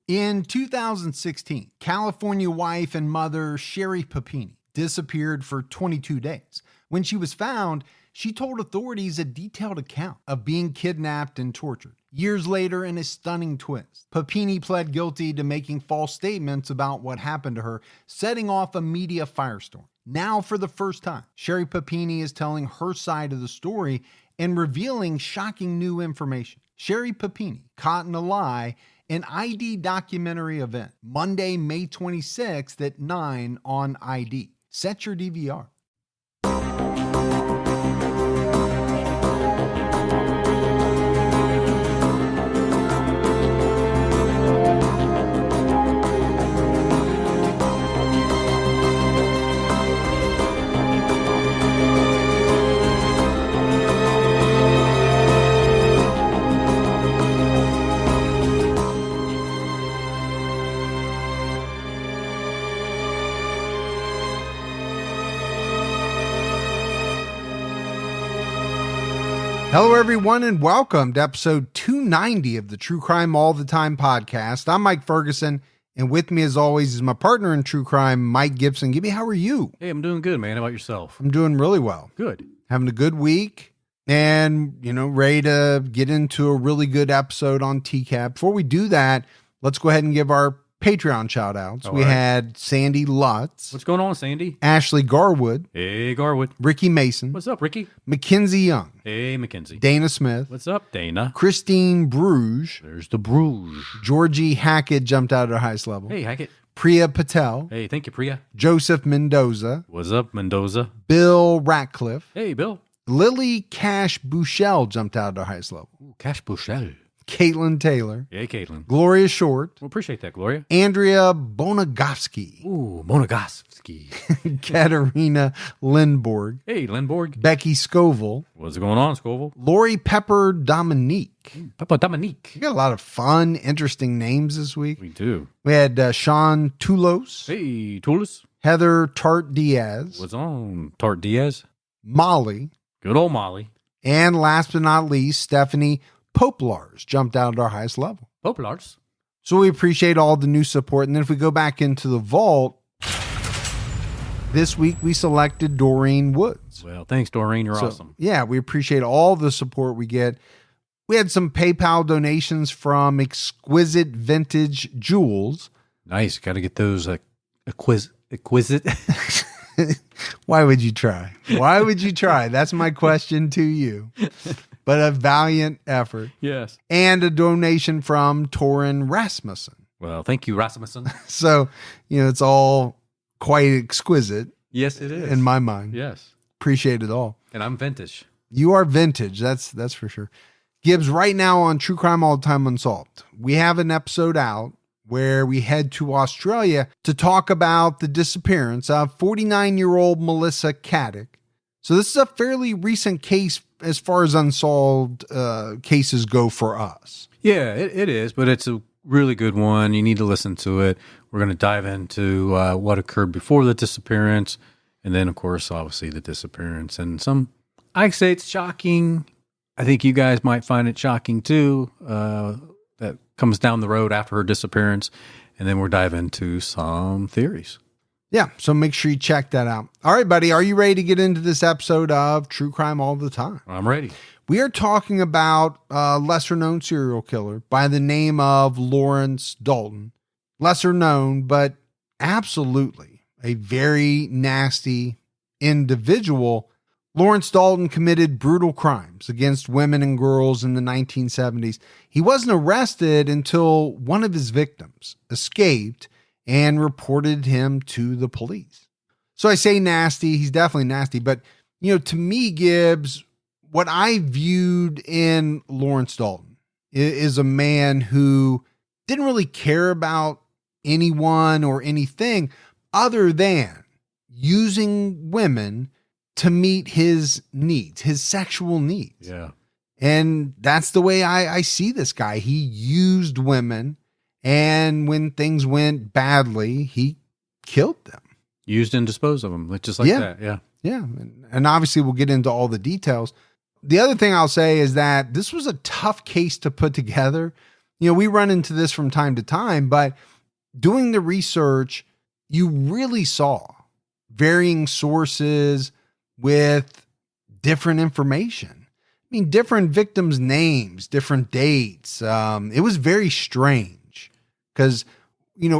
In 2016, California wife and mother Sherry Papini disappeared for 22 days. When she was found, she told authorities a detailed account of being kidnapped and tortured. Years later, in a stunning twist, Papini pled guilty to making false statements about what happened to her, setting off a media firestorm. Now, for the first time, Sherry Papini is telling her side of the story and revealing shocking new information. Sherry Papini, Caught in a Lie, an ID documentary event, Monday, May 26th at 9 on ID. Set your DVR. Hello, everyone, and welcome to episode 290 of the True Crime All the Time podcast. I'm Mike Ferguson, and with me, as always, is my partner in true crime, Mike Gibson. Gibby, how are you? Hey, I'm doing good, man. How about yourself? I'm doing really well. Good. Having a good week, and, ready to get into a really good episode on TCAP. Before we do that, let's go ahead and give our Patreon shout-outs. We had Sandy Lutz. What's going on, Sandy? Ashley Garwood. Hey, Garwood. Ricky Mason. What's up, Ricky? Mackenzie Young. Hey, Mackenzie. Dana Smith. What's up, Dana? Christine Bruges. There's the Bruges. Georgie Hackett jumped out at her highest level. Hey, Hackett. Priya Patel. Hey, thank you, Priya. Joseph Mendoza. What's up, Mendoza? Bill Ratcliffe. Hey, Bill. Lily Cash Bouchel jumped out at her highest level. Ooh, Cash Bouchel. Caitlin Taylor. Hey, Caitlin. Gloria Short. Well, appreciate that, Gloria. Andrea Bonagovsky. Ooh, Monogoski. Katerina Lindborg. Hey, Lindborg. Becky Scoville. What's going on, Scoville? Lori Pepper Dominique. Papa Dominique. We got a lot of fun, interesting names this week. We do. We had Sean Tulos. Hey, Toulouse. Heather Tart Diaz. What's on, Tart Diaz? Molly. Good old Molly. And last but not least, Stephanie Poplars jumped out at our highest level. Poplars. So we appreciate all the new support. And then if we go back into the vault, this week we selected Doreen Woods. Well, thanks, Doreen. You're awesome. Yeah, we appreciate all the support we get. We had some PayPal donations from Exquisite Vintage Jewels. Nice. Got to get those exquisite. Why would you try? Why would you try? That's my question to you. But a valiant effort. Yes. And a donation from Torin Rasmussen. Well, thank you, Rasmussen. So, it's all quite exquisite. Yes, it is. In my mind. Yes. Appreciate it all. And I'm vintage. You are vintage. That's for sure. Gibbs, right now on True Crime All the Time Unsolved, we have an episode out where we head to Australia to talk about the disappearance of 49-year-old Melissa Caddick. So this is a fairly recent case as far as unsolved cases go for us. Yeah, it is, but it's a really good one. You need to listen to it. We're going to dive into what occurred before the disappearance, and then, of course, obviously the disappearance. And I'd say it's shocking. I think you guys might find it shocking, too, that comes down the road after her disappearance. And then we'll dive into some theories. Yeah, so make sure you check that out. All right, buddy, are you ready to get into this episode of True Crime All the Time? I'm ready. We are talking about a lesser-known serial killer by the name of Lawrence Dalton. Lesser known, but absolutely a very nasty individual. Lawrence Dalton committed brutal crimes against women and girls in the 1970s. He wasn't arrested until one of his victims escaped and reported him to the police. So I say nasty, he's definitely nasty, but to me, Gibbs, what I viewed in Lawrence Dalton is a man who didn't really care about anyone or anything other than using women to meet his needs, his sexual needs. Yeah. And that's the way I see this guy. He used women, and when things went badly, he killed them. Used and disposed of them, just like that. Yeah. Yeah. And obviously we'll get into all the details. The other thing I'll say is that this was a tough case to put together We run into this from time to time, but doing the research, you really saw varying sources with different information. I mean, different victims' names, different dates. It was very strange because,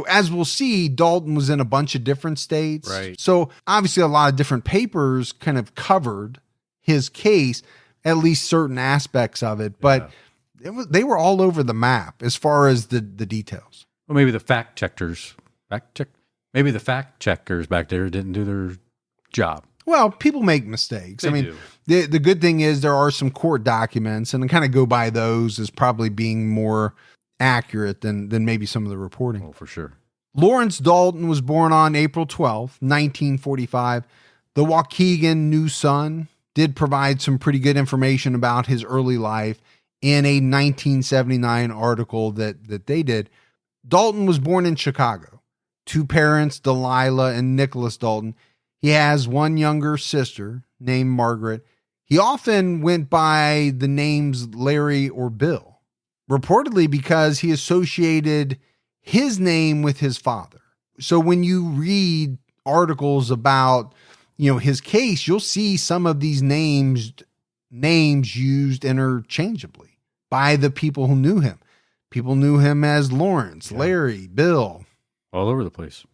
as we'll see, Dalton was in a bunch of different states. Right. So obviously a lot of different papers kind of covered his case, at least certain aspects of it. But they were all over the map as far as the details. Well, maybe the fact checkers back there didn't do their job. Well, people make mistakes. They do. The good thing is there are some court documents, and I kind of go by those as probably being more accurate than maybe some of the reporting. Oh, for sure. Lawrence Dalton was born on April 12th, 1945. The Waukegan News Sun did provide some pretty good information about his early life in a 1979 article that they did. Dalton was born in Chicago. 2 parents, Delilah and Nicholas Dalton. He has one younger sister named Margaret. He often went by the names Larry or Bill, reportedly because he associated his name with his father. So when you read articles about, his case, you'll see some of these names used interchangeably by the people who knew him. People knew him as Lawrence, Larry, Bill. All over the place.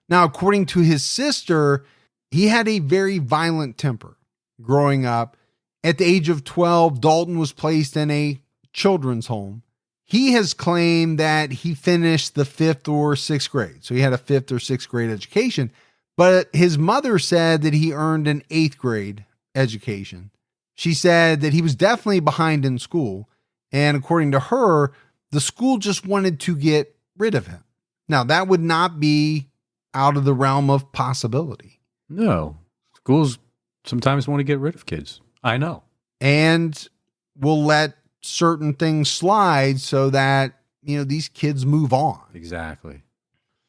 Now, according to his sister, he had a very violent temper growing up. At the age of 12, Dalton was placed in a children's home. He has claimed that he finished the 5th or 6th grade. So he had a 5th or 6th grade education, but his mother said that he earned an 8th grade education. She said that he was definitely behind in school. And according to her, the school just wanted to get rid of him. Now, that would not be out of the realm of possibility. No. Schools sometimes want to get rid of kids. I know. And will let certain things slide so that, these kids move on. Exactly.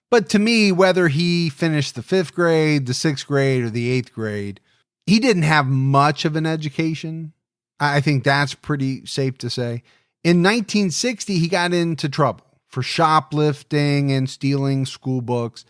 But to me, whether he finished the 5th grade, the 6th grade, or the 8th grade, he didn't have much of an education. I think that's pretty safe to say. In 1960, he got into trouble for shoplifting and stealing school books.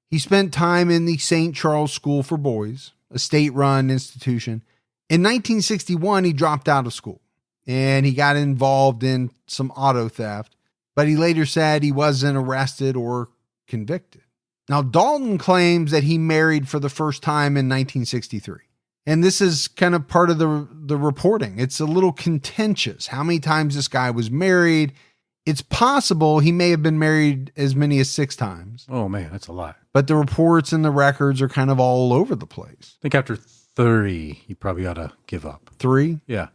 He spent time in the St. Charles School for Boys, a state-run institution. In 1961, he dropped out of school and he got involved in some auto theft, but he later said he wasn't arrested or convicted. Now, Dalton claims that he married for the first time in 1963. And this is kind of part of the reporting. It's a little contentious how many times this guy was married. It's possible he may have been married as many as 6 times. Oh, man, that's a lot. But the reports and the records are kind of all over the place. I think after 30, you probably ought to give up. 3? Yeah.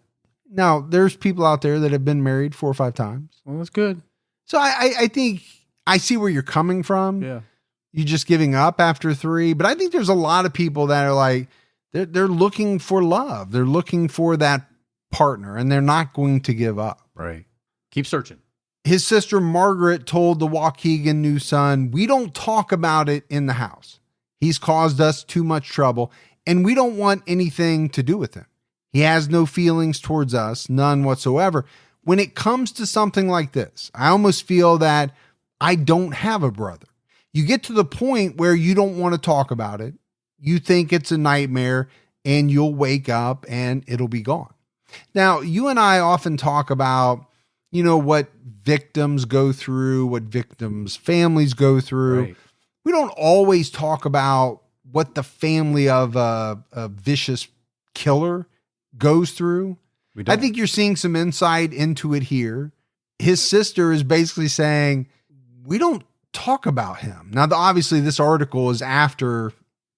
Now, there's people out there that have been married 4 or 5 times. Well, that's good. So I think I see where you're coming from. Yeah. You just giving up after 3. But I think there's a lot of people that are like, they're looking for love. They're looking for that partner, and they're not going to give up. Right. Keep searching. His sister Margaret told the Waukegan News Sun, "We don't talk about it in the house. He's caused us too much trouble, and we don't want anything to do with him. He has no feelings towards us, none whatsoever. When it comes to something like this, I almost feel that I don't have a brother." You get to the point where you don't want to talk about it. You think it's a nightmare, and you'll wake up and it'll be gone. Now, you and I often talk about, what victims go through, what victims' families go through. Right. We don't always talk about what the family of a vicious killer goes through. I think you're seeing some insight into it here. His sister is basically saying, we don't talk about him. Now, obviously, this article is after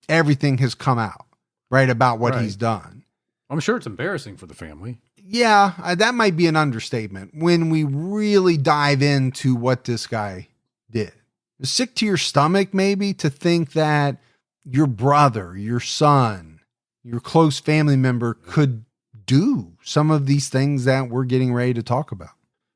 everything has come out, right, about what he's done. I'm sure it's embarrassing for the family. Yeah, that might be an understatement when we really dive into what this guy did. Sick to your stomach, maybe, to think that your brother, your son, your close family member could do some of these things that we're getting ready to talk about.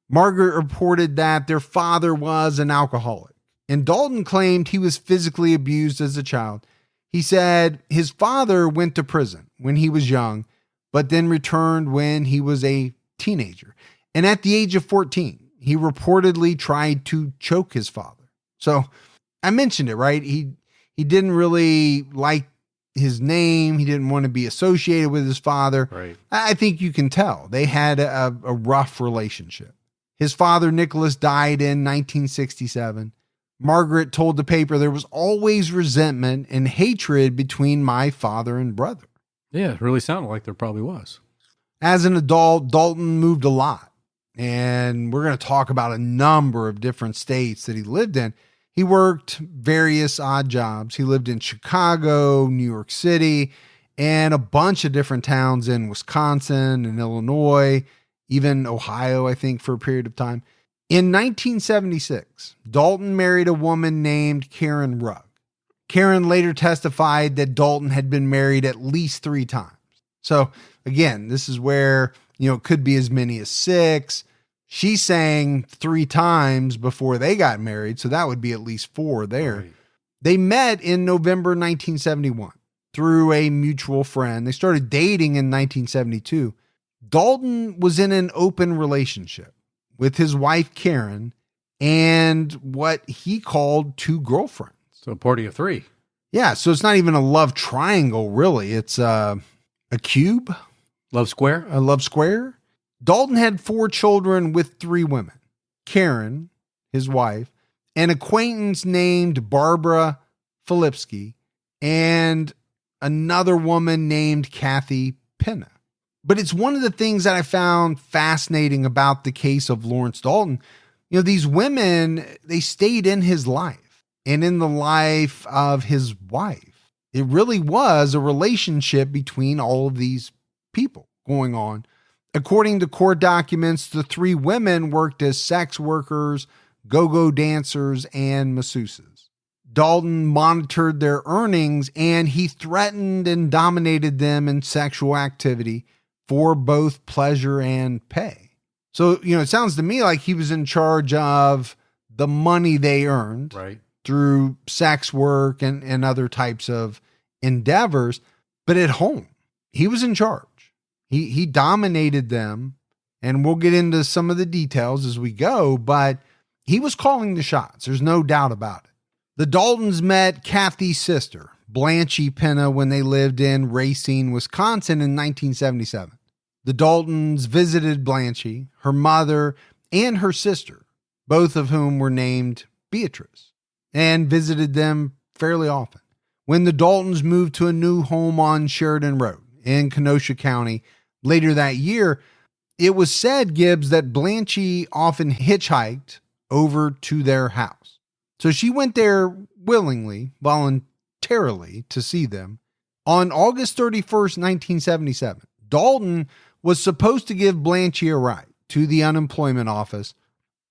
Margaret reported that their father was an alcoholic, and Dalton claimed he was physically abused as a child. He said his father went to prison when he was young, but then returned when he was a teenager. And at the age of 14, he reportedly tried to choke his father. So I mentioned it, right? He didn't really like his name. He didn't want to be associated with his father. Right. I think you can tell they had a rough relationship. His father, Nicholas, died in 1967. Margaret told the paper there was always resentment and hatred between my father and brother. Yeah, it really sounded like there probably was. As an adult, Dalton moved a lot. And we're going to talk about a number of different states that he lived in. He worked various odd jobs. He lived in Chicago, New York City, and a bunch of different towns in Wisconsin and Illinois, even Ohio, I think, for a period of time. In 1976, Dalton married a woman named Karen Rugg. Karen later testified that Dalton had been married at least 3 times. So again, this is where, it could be as many as 6. She's saying 3 times before they got married. So that would be at least 4 there. Right. They met in November 1971 through a mutual friend. They started dating in 1972. Dalton was in an open relationship with his wife, Karen, and what he called 2 girlfriends. So a party of 3. Yeah. So it's not even a love triangle, really. It's a cube. Love square? A love square. Dalton had 4 children with 3 women. Karen, his wife, an acquaintance named Barbara Filipsky, and another woman named Kathy Penna. But it's one of the things that I found fascinating about the case of Lawrence Dalton. These women, they stayed in his life and in the life of his wife. It really was a relationship between all of these people going on. According to court documents, the 3 women worked as sex workers, go-go dancers, and masseuses. Dalton monitored their earnings, and he threatened and dominated them in sexual activity for both pleasure and pay. So, it sounds to me like he was in charge of the money they earned Right. through sex work and other types of endeavors. But at home, he was in charge. He dominated them, and we'll get into some of the details as we go, but he was calling the shots. There's no doubt about it. The Daltons met Kathy's sister, Blanche Penna, when they lived in Racine, Wisconsin in 1977. The Daltons visited Blanche, her mother, and her sister, both of whom were named Beatrice, and visited them fairly often. When the Daltons moved to a new home on Sheridan Road in Kenosha County later that year, it was said, Gibbs, that Blanche often hitchhiked over to their house. So she went there willingly, voluntarily, to see them. On August 31st, 1977, Dalton was supposed to give Blanche a ride to the unemployment office,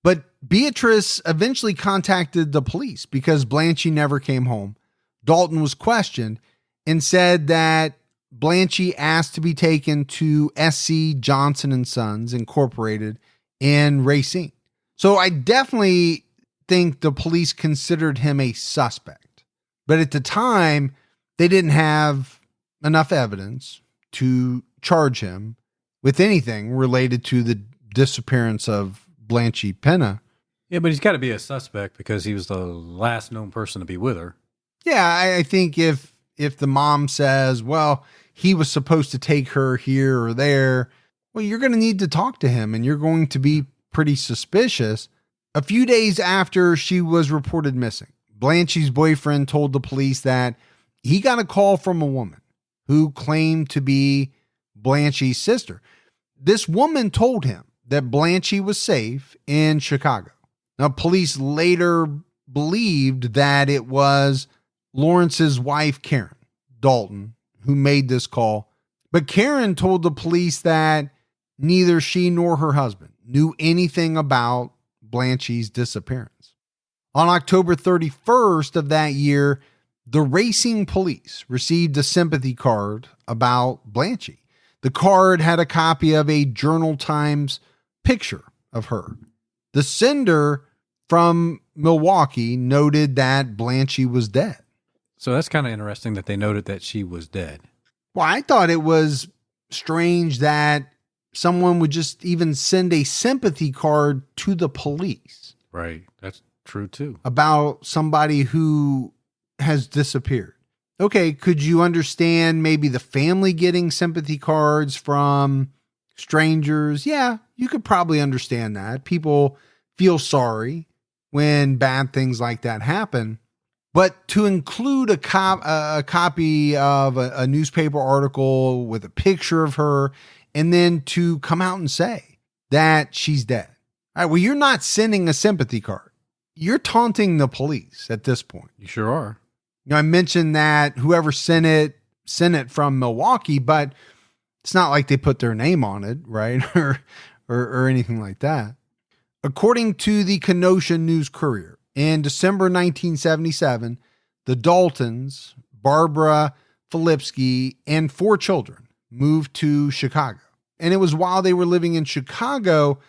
but Beatrice eventually contacted the police because Blanche never came home. Dalton was questioned and said that Blanche asked to be taken to SC Johnson & Sons Incorporated in Racine. So I definitely think the police considered him a suspect. But at the time, they didn't have enough evidence to charge him with anything related to the disappearance of Blanche Penna. Yeah, but he's got to be a suspect because he was the last known person to be with her. Yeah, I think if the mom says, well, he was supposed to take her here or there, well, you're going to need to talk to him and you're going to be pretty suspicious. A few days after she was reported missing, Blanche's boyfriend told the police that he got a call from a woman who claimed to be Blanche's sister. This woman told him that Blanche was safe in Chicago. Now, police later believed that it was Lawrence's wife, Karen Dalton, who made this call. But Karen told the police that neither she nor her husband knew anything about Blanche's disappearance. On October 31st of that year, the Racine police received a sympathy card about Blanche. The card had a copy of a Journal Times picture of her. The sender from Milwaukee noted that Blanche was dead. So that's kind of interesting that they noted that she was dead. Well, I thought it was strange that someone would just even send a sympathy card to the police. Right. That's true too. About somebody who has disappeared. Okay, could you understand maybe the family getting sympathy cards from strangers? Yeah, you could probably understand that. People feel sorry when bad things like that happen. But to include a copy of a newspaper article with a picture of her, and then to come out and say that she's dead. All right, well, you're not sending a sympathy card. You're taunting the police at this point. You sure are. I mentioned that whoever sent it from Milwaukee, but it's not like they put their name on it, right? or anything like that. According to the Kenosha News Courier, in December 1977, the Daltons, Barbara Filipski, and 4 children moved to Chicago. And it was while they were living in Chicago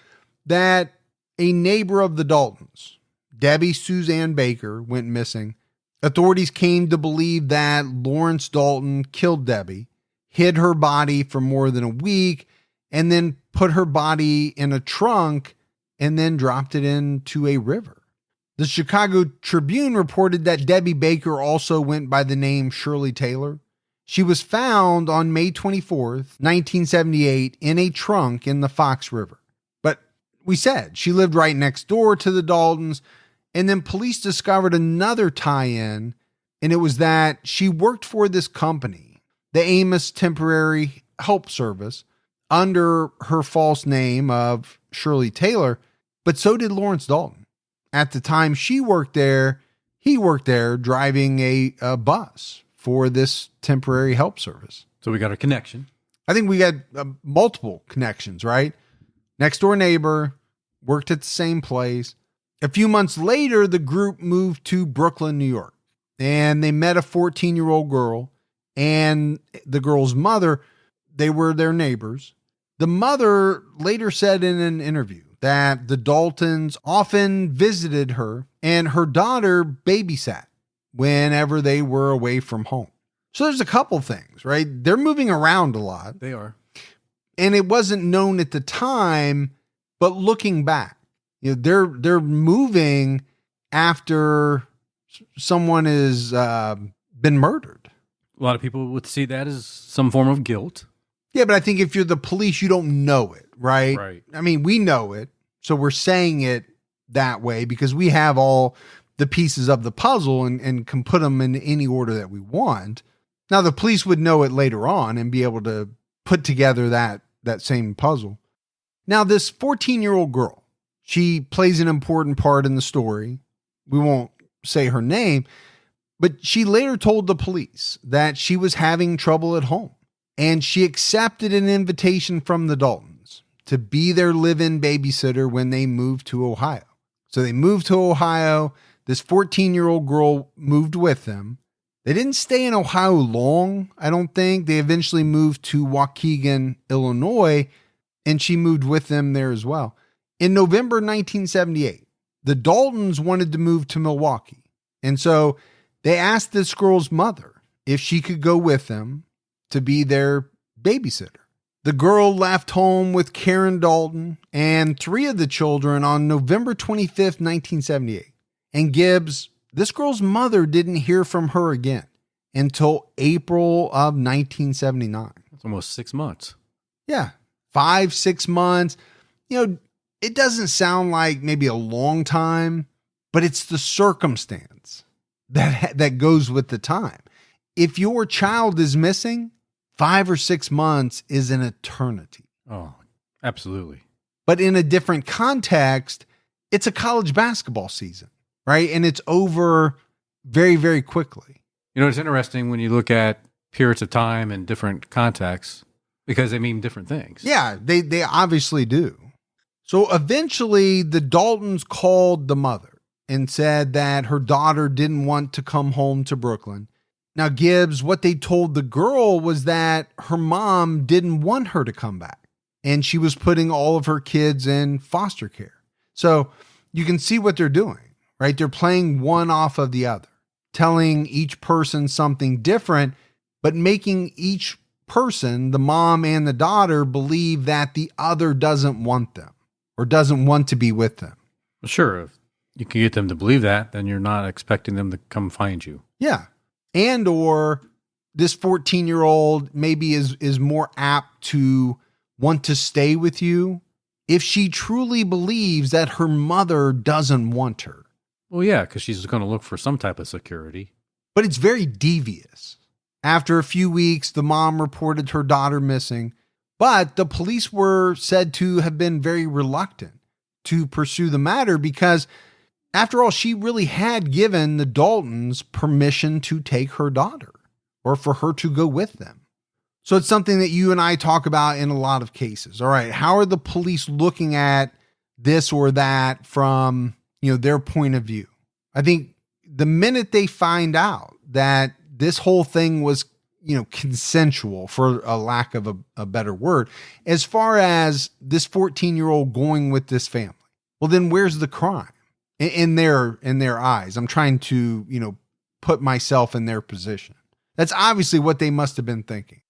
that a neighbor of the Daltons, Debbie Suzanne Baker, went missing. Authorities came to believe that Lawrence Dalton killed Debbie, hid her body for more than a week, and then put her body in a trunk and then dropped it into a river. The Chicago Tribune reported that Debbie Baker also went by the name Shirley Taylor. She was found on May 24th, 1978, in a trunk in the Fox River. But we said she lived right next door to the Daltons. And then police discovered another tie-in, and it was that she worked for this company, the Emash Temporary Help Service, under her false name of Shirley Taylor, but so did Lawrence Dalton. At the time she worked there, he worked there driving a bus for this temporary help service. So we got a connection. I think we got multiple connections, right? Next door neighbor, worked at the same place. A few months later, the group moved to Brooklyn, New York, and they met a 14-year-old girl and the girl's mother. They were their neighbors. The mother later said in an interview that the Daltons often visited her and her daughter babysat whenever they were away from home. So there's a couple things, right? They're moving around a lot. They are. And it wasn't known at the time, but looking back, they're moving after someone has been murdered. A lot of people would see that as some form of guilt. Yeah, but I think if you're the police, you don't know it, right? Right. I mean, we know it, so we're saying it that way because we have all the pieces of the puzzle and can put them in any order that we want. Now, the police would know it later on and be able to put together that same puzzle. Now, this 14-year-old girl, she plays an important part in the story. We won't say her name, but she later told the police that she was having trouble at home, and she accepted an invitation from the Daltons to be their live-in babysitter when they moved to Ohio. So they moved to Ohio. This 14-year-old girl moved with them. They didn't stay in Ohio long, I don't think. They eventually moved to Waukegan, Illinois, and she moved with them there as well. In November 1978, the Daltons wanted to move to Milwaukee. And so they asked this girl's mother if she could go with them to be their babysitter. The girl left home with Karen Dalton and 3 of the children on November 25th, 1978. And Gibbs, this girl's mother didn't hear from her again until April of 1979. That's almost 6 months. Yeah, 5-6 months. It doesn't sound like maybe a long time, but it's the circumstance that goes with the time. If your child is missing, 5 or 6 months is an eternity. Oh, absolutely. But in a different context, it's a college basketball season, right? And it's over very, very quickly. It's interesting when you look at periods of time in different contexts because they mean different things. Yeah, they obviously do. So eventually the Daltons called the mother and said that her daughter didn't want to come home to Brooklyn. Now, Gibbs, what they told the girl was that her mom didn't want her to come back, and she was putting all of her kids in foster care. So you can see what they're doing, right? They're playing one off of the other, telling each person something different, but making each person, the mom and the daughter, believe that the other doesn't want them or doesn't want to be with them. Sure, if you can get them to believe that, then you're not expecting them to come find you. Yeah. And or this 14-year-old maybe is more apt to want to stay with you if she truly believes that her mother doesn't want her. Well, yeah, because she's going to look for some type of security. But it's very devious. After a few weeks, the mom reported her daughter missing, but the police were said to have been very reluctant to pursue the matter because, after all, she really had given the Daltons permission to take her daughter or for her to go with them. So it's something that you and I talk about in a lot of cases. All right, how are the police looking at this or that from, their point of view? I think the minute they find out that this whole thing was, consensual, for a lack of a better word, as far as this 14-year-old going with this family, well, then where's the crime in their eyes? I'm trying to, put myself in their position. That's obviously what they must have been thinking.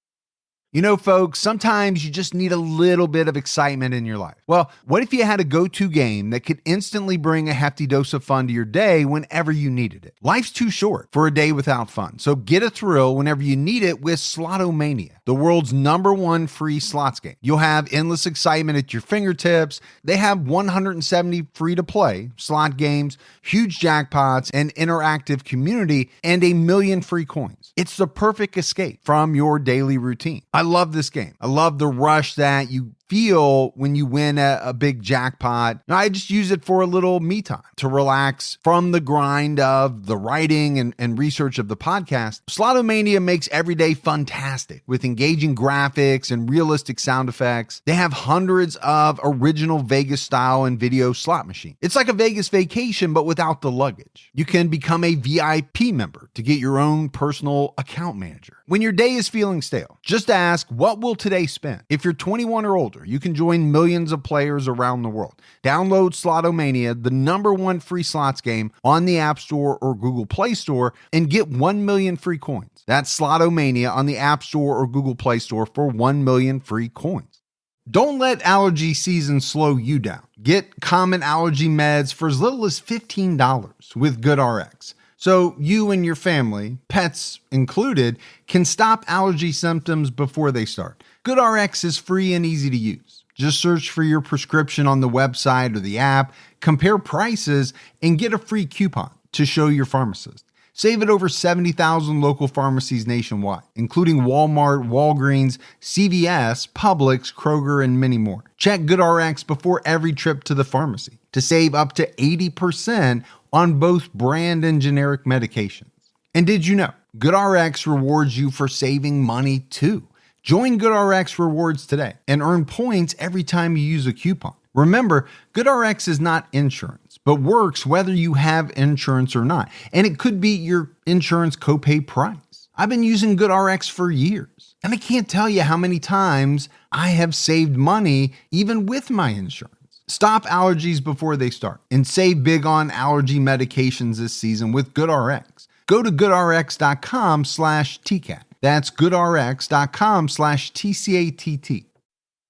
Folks, sometimes you just need a little bit of excitement in your life. Well, what if you had a go-to game that could instantly bring a hefty dose of fun to your day whenever you needed it? Life's too short for a day without fun, so get a thrill whenever you need it with Slotomania, the world's #1 free slots game. You'll have endless excitement at your fingertips. They have 170 free-to-play slot games, huge jackpots, an interactive community, and 1 million free coins. It's the perfect escape from your daily routine. I love this game. I love the rush that you feel when you win a big jackpot. Now, I just use it for a little me time to relax from the grind of the writing and research of the podcast. Slotomania makes every day fantastic with engaging graphics and realistic sound effects. They have hundreds of original Vegas style and video slot machines. It's like a Vegas vacation, but without the luggage. You can become a VIP member to get your own personal account manager. When your day is feeling stale, just ask, what will today spend? If you're 21 or older, you can join millions of players around the world. Download Slotomania, the #1 free slots game, on the App Store or Google Play Store and get 1 million free coins. That's Slotomania on the App Store or Google Play Store for 1 million free coins. Don't let allergy season slow you down. Get common allergy meds for as little as $15 with GoodRx. So you and your family, pets included, can stop allergy symptoms before they start. GoodRx is free and easy to use. Just search for your prescription on the website or the app, compare prices, and get a free coupon to show your pharmacist. Save at over 70,000 local pharmacies nationwide, including Walmart, Walgreens, CVS, Publix, Kroger, and many more. Check GoodRx before every trip to the pharmacy to save up to 80% on both brand and generic medications. And did you know GoodRx rewards you for saving money too? Join GoodRx Rewards today and earn points every time you use a coupon. Remember, GoodRx is not insurance, but works whether you have insurance or not. And it could be your insurance copay price. I've been using GoodRx for years, and I can't tell you how many times I have saved money even with my insurance. Stop allergies before they start and save big on allergy medications this season with GoodRx. Go to goodrx.com/TCAT. That's goodrx.com/TCATT.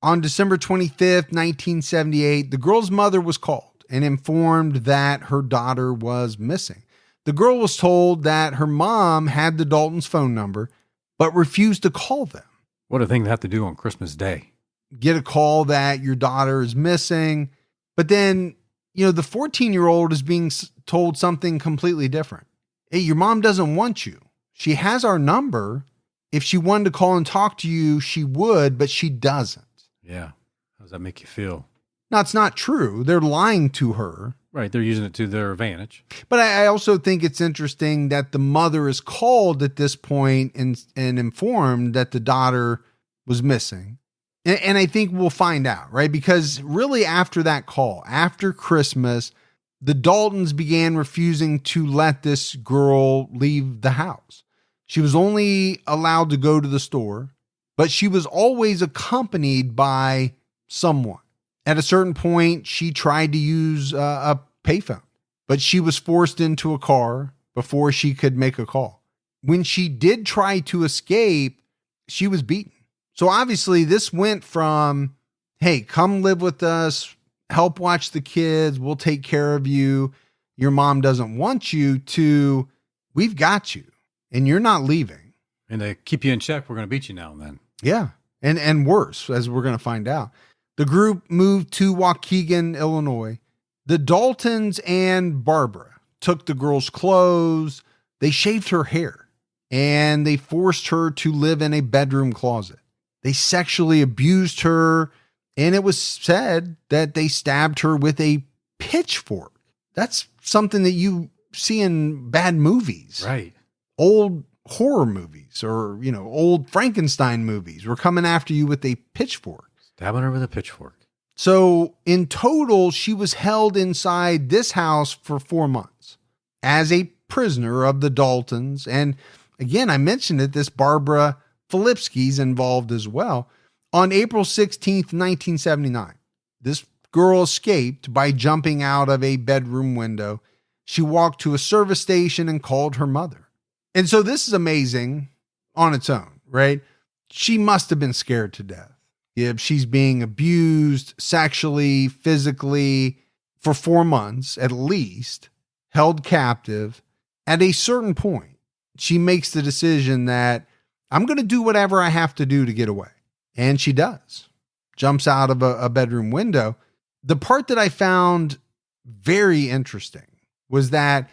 On December 25th, 1978, the girl's mother was called and informed that her daughter was missing. The girl was told that her mom had the Daltons' phone number, but refused to call them. What a thing to have to do on Christmas Day. Get a call that your daughter is missing. But then, the 14-year-old is being told something completely different. Hey, your mom doesn't want you. She has our number. If she wanted to call and talk to you, she would, but she doesn't. Yeah. How does that make you feel? Now, it's not true. They're lying to her. Right. They're using it to their advantage. But I also think it's interesting that the mother is called at this point and informed that the daughter was missing. And I think we'll find out, right? Because really after that call, after Christmas, the Daltons began refusing to let this girl leave the house. She was only allowed to go to the store, but she was always accompanied by someone. At a certain point, she tried to use a payphone, but she was forced into a car before she could make a call. When she did try to escape, she was beaten. So obviously this went from, hey, come live with us, help watch the kids, we'll take care of you. Your mom doesn't want you, to, we've got you and you're not leaving. And to keep you in check, we're going to beat you now and then. Yeah. And worse, as we're going to find out. The group moved to Waukegan, Illinois. The Daltons and Barbara took the girl's clothes. They shaved her hair and they forced her to live in a bedroom closet. They sexually abused her, and it was said that they stabbed her with a pitchfork. That's something that you see in bad movies. Right. Old horror movies or, old Frankenstein movies were coming after you with a pitchfork. Stabbing her with a pitchfork. So in total, she was held inside this house for 4 months as a prisoner of the Daltons. And again, I mentioned it, this Barbara Filipski's involved as well. On April 16th, 1979, this girl escaped by jumping out of a bedroom window. She walked to a service station and called her mother. And so this is amazing on its own, right? She must have been scared to death. If she's being abused sexually, physically for 4 months at least, held captive, at a certain point, she makes the decision that I'm going to do whatever I have to do to get away. And she does. Jumps out of a bedroom window. The part that I found very interesting was that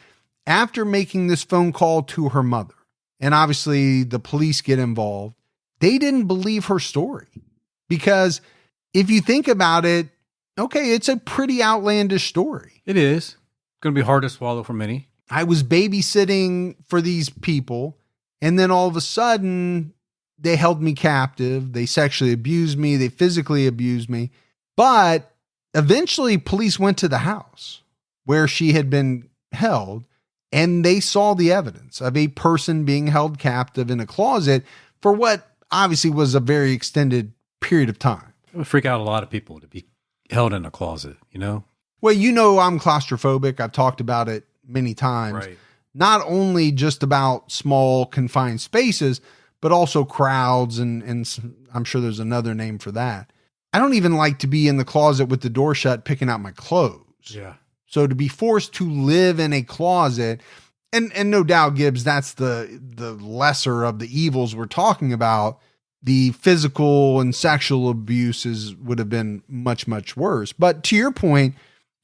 after making this phone call to her mother, and obviously the police get involved, they didn't believe her story. Because if you think about it, okay, it's a pretty outlandish story. It is. It's going to be hard to swallow for many. I was babysitting for these people, and then all of a sudden, they held me captive. They sexually abused me. They physically abused me. But eventually, police went to the house where she had been held, and they saw the evidence of a person being held captive in a closet for what obviously was a very extended period of time. It would freak out a lot of people to be held in a closet, Well, I'm claustrophobic. I've talked about it many times. Right. Not only just about small confined spaces, but also crowds. And I'm sure there's another name for that. I don't even like to be in the closet with the door shut, picking out my clothes. Yeah. So to be forced to live in a closet, and no doubt, Gibbs, that's the lesser of the evils we're talking about. The physical and sexual abuses would have been much, much worse. But to your point,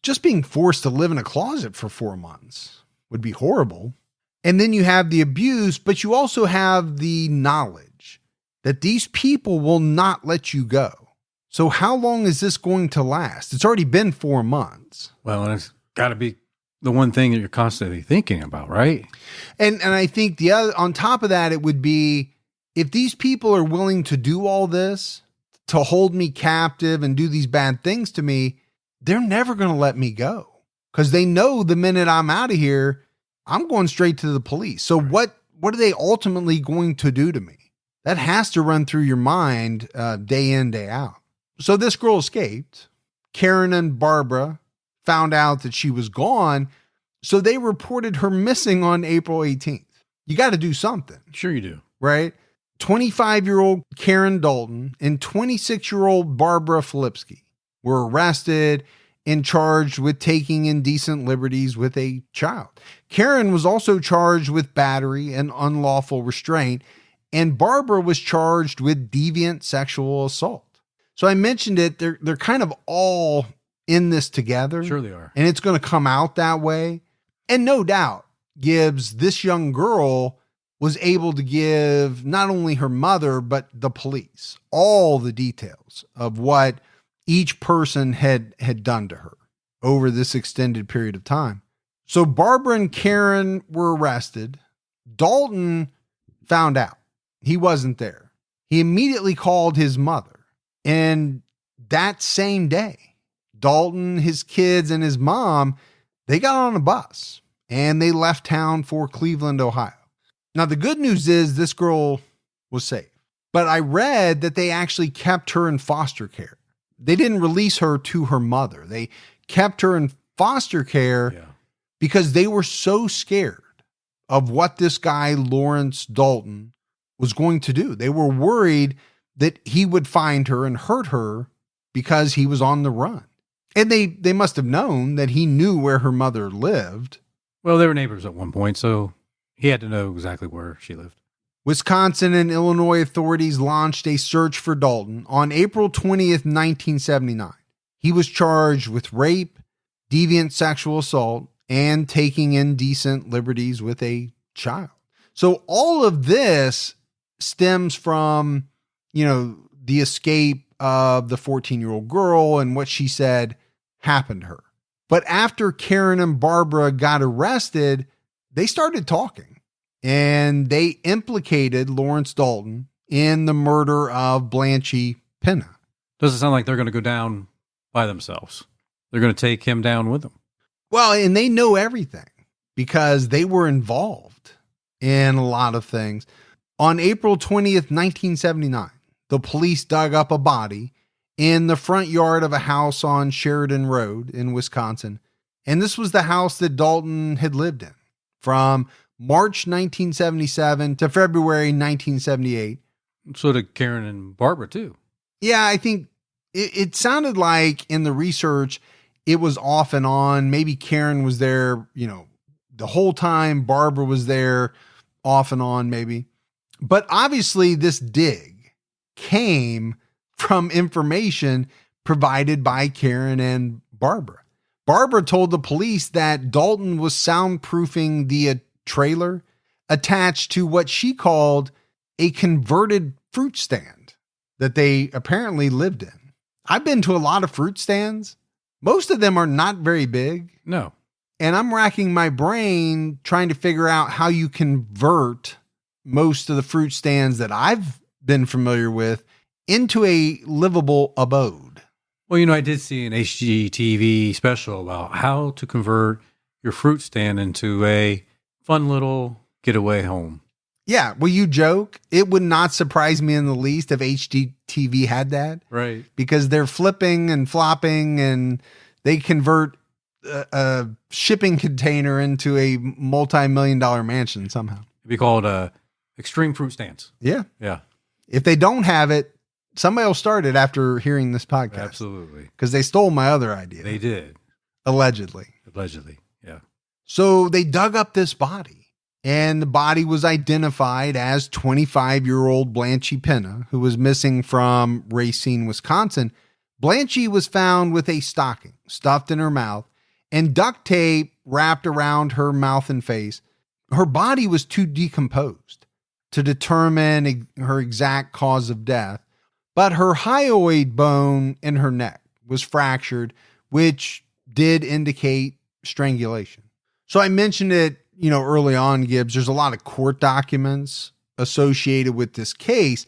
just being forced to live in a closet for 4 months would be horrible. And then you have the abuse, but you also have the knowledge that these people will not let you go. So how long is this going to last? It's already been 4 months. Well, and it's got to be the one thing that you're constantly thinking about, right? And I think the other, on top of that, it would be, if these people are willing to do all this, to hold me captive and do these bad things to me, they're never going to let me go, because they know the minute I'm out of here, I'm going straight to the police. So what are they ultimately going to do to me? That has to run through your mind day in, day out. So this girl escaped. Karen and Barbara found out that she was gone, so they reported her missing on April 18th. You got to do something. Sure you do. Right? 25-year-old Karen Dalton and 26-year-old Barbara Filipski were arrested and charged with taking indecent liberties with a child. Karen was also charged with battery and unlawful restraint, and Barbara was charged with deviant sexual assault. So I mentioned it, they're kind of all in this together. Sure they are. And it's going to come out that way. And no doubt, Gibbs, this young girl was able to give not only her mother, but the police all the details of what each person had done to her over this extended period of time. So Barbara and Karen were arrested. Dalton found out he wasn't there. He immediately called his mother. And that same day, Dalton, his kids, and his mom, they got on a bus and they left town for Cleveland, Ohio. Now, the good news is this girl was safe, but I read that they actually kept her in foster care. They didn't release her to her mother. They kept her in foster care because they were so scared of what this guy, Lawrence Dalton, was going to do. They were worried that he would find her and hurt her because he was on the run. And they must have known that he knew where her mother lived. Well, they were neighbors at one point, so he had to know exactly where she lived. Wisconsin and Illinois authorities launched a search for Dalton on April 20th, 1979. He was charged with rape, deviant sexual assault, and taking indecent liberties with a child. So all of this stems from, the escape of the 14-year-old girl and what she said happened to her. But after Karen and Barbara got arrested, they started talking and they implicated Lawrence Dalton in the murder of Blanche Pinna. Doesn't sound like they're going to go down by themselves. They're going to take him down with them. Well, and they know everything because they were involved in a lot of things. On April 20th, 1979, the police dug up a body in the front yard of a house on Sheridan Road in Wisconsin. And this was the house that Dalton had lived in from March 1977 to February 1978. So did Karen and Barbara too. Yeah, I think it sounded like in the research, it was off and on. Maybe Karen was there, the whole time. Barbara was there off and on, maybe. But obviously this dig came from information provided by Karen and Barbara. Barbara told the police that Dalton was soundproofing the trailer attached to what she called a converted fruit stand that they apparently lived in. I've been to a lot of fruit stands. Most of them are not very big. No. And I'm racking my brain trying to figure out how you convert most of the fruit stands that I've been familiar with into a livable abode. Well, I did see an HGTV special about how to convert your fruit stand into a fun little getaway home. Yeah. Well, you joke. It would not surprise me in the least if HGTV had that. Right. Because they're flipping and flopping and they convert a shipping container into a multi-million-dollar mansion somehow. It'd be called Extreme Fruit Stands. Yeah. Yeah. If they don't have it, somebody will start it after hearing this podcast. Absolutely. Because they stole my other idea. They did. Allegedly. Yeah. So they dug up this body, and the body was identified as 25-year-old Blanche Pinna, who was missing from Racine, Wisconsin. Blanche was found with a stocking stuffed in her mouth and duct tape wrapped around her mouth and face. Her body was too decomposed to determine her exact cause of death, but her hyoid bone in her neck was fractured, which did indicate strangulation. So I mentioned it, early on, Gibbs. There's a lot of court documents associated with this case.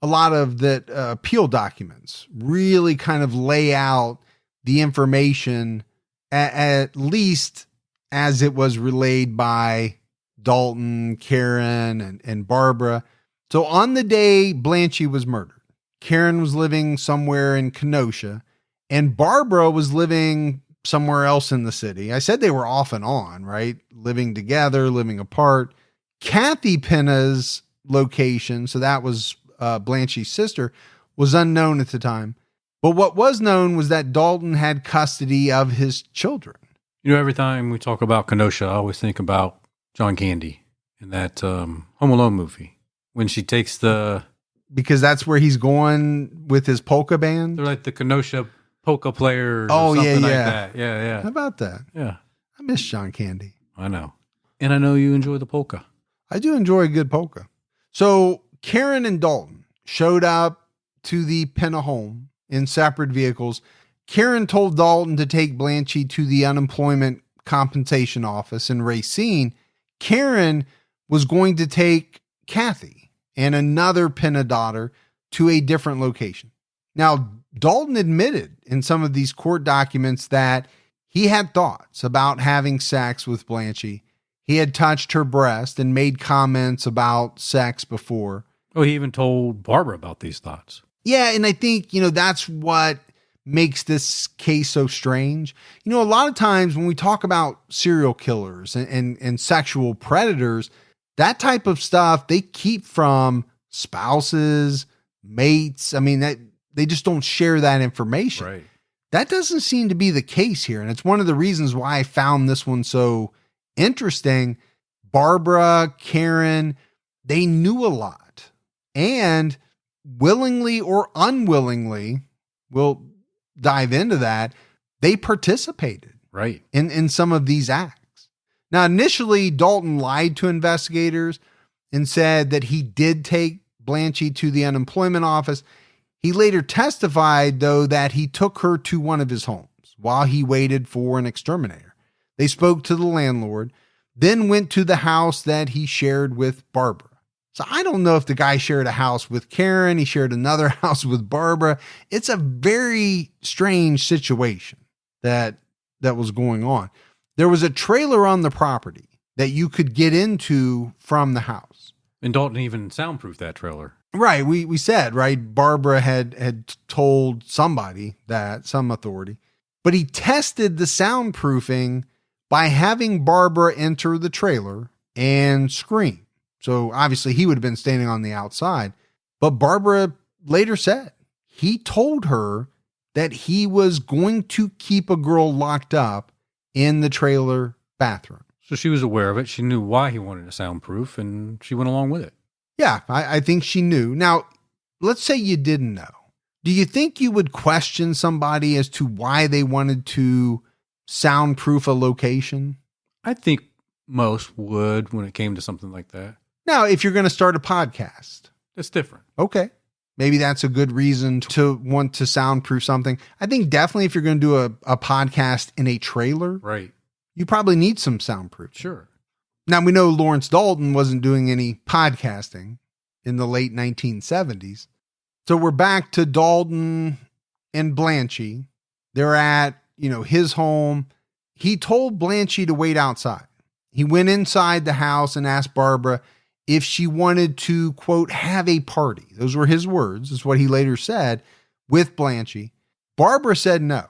A lot of the appeal documents really kind of lay out the information, at least as it was relayed by Dalton, Karen, and Barbara. So on the day Blanche was murdered, Karen was living somewhere in Kenosha, and Barbara was living somewhere else in the city. I said they were off and on, right? Living together, living apart. Kathy Pinna's location, so that was Blanche's sister, was unknown at the time. But what was known was that Dalton had custody of his children. Every time we talk about Kenosha, I always think about John Candy in that Home Alone movie. When she takes because that's where he's going with his polka band. They're like the Kenosha polka players. Oh, or something yeah. like that. Yeah. How about that? Yeah. I miss John Candy. I know. And I know you enjoy the polka. I do enjoy a good polka. So Karen and Dalton showed up to the Pinna home in separate vehicles. Karen told Dalton to take Blanche to the unemployment compensation office in Racine. Karen was going to take Kathy and another Pinna daughter to a different location. Now, Dalton admitted in some of these court documents that he had thoughts about having sex with Blanche. He had touched her breast and made comments about sex before. Oh, he even told Barbara about these thoughts. Yeah, and I think, that's what makes this case so strange. A lot of times when we talk about serial killers and sexual predators, that type of stuff they keep from spouses, mates. I mean, that they just don't share that information. Right. That doesn't seem to be the case here. And it's one of the reasons why I found this one so interesting. Barbara, Karen, they knew a lot, and willingly or unwillingly, we'll dive into that, they participated Right. in some of these acts. Now, initially, Dalton lied to investigators and said that he did take Blanchie to the unemployment office. He later testified, though, that he took her to one of his homes while he waited for an exterminator. They spoke to the landlord, then went to the house that he shared with Barbara. So I don't know if the guy shared a house with Karen. He shared another house with Barbara. It's a very strange situation that was going on. There was a trailer on the property that you could get into from the house. And Dalton even soundproofed that trailer. Right. We said, right, Barbara had told somebody that, some authority, but he tested the soundproofing by having Barbara enter the trailer and scream. So obviously he would have been standing on the outside, but Barbara later said he told her that he was going to keep a girl locked up in the trailer bathroom. So she was aware of it. She knew why he wanted a soundproof, and she went along with it. Yeah, I think she knew. Now, let's say you didn't know. Do you think you would question somebody as to why they wanted to soundproof a location? I think most would when it came to something like that. Now, if you're going to start a podcast, It's different. okay, maybe that's a good reason to want to soundproof something. I think definitely if you're going to do a podcast in a trailer, Right. you probably need some soundproof. Sure. Now, we know Lawrence Dalton wasn't doing any podcasting in the late 1970s. So we're back to Dalton and Blanchie. They're at, his home. He told Blanchie to wait outside. He went inside the house and asked Barbara if she wanted to, quote, have a party. Those were his words. That's what he later said with Blanchie. Barbara said no.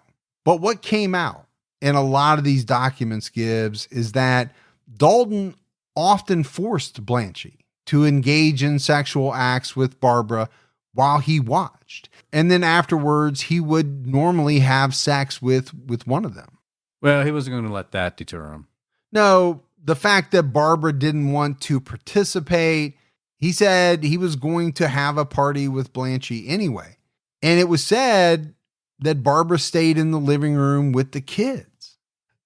But what came out in a lot of these documents, Gibbs, is that Dalton often forced Blanchie to engage in sexual acts with Barbara while he watched. And then afterwards, he would normally have sex with one of them. Well, he wasn't going to let that deter him. No, the fact that Barbara didn't want to participate, he said he was going to have a party with Blanchie anyway. And it was said that Barbara stayed in the living room with the kids.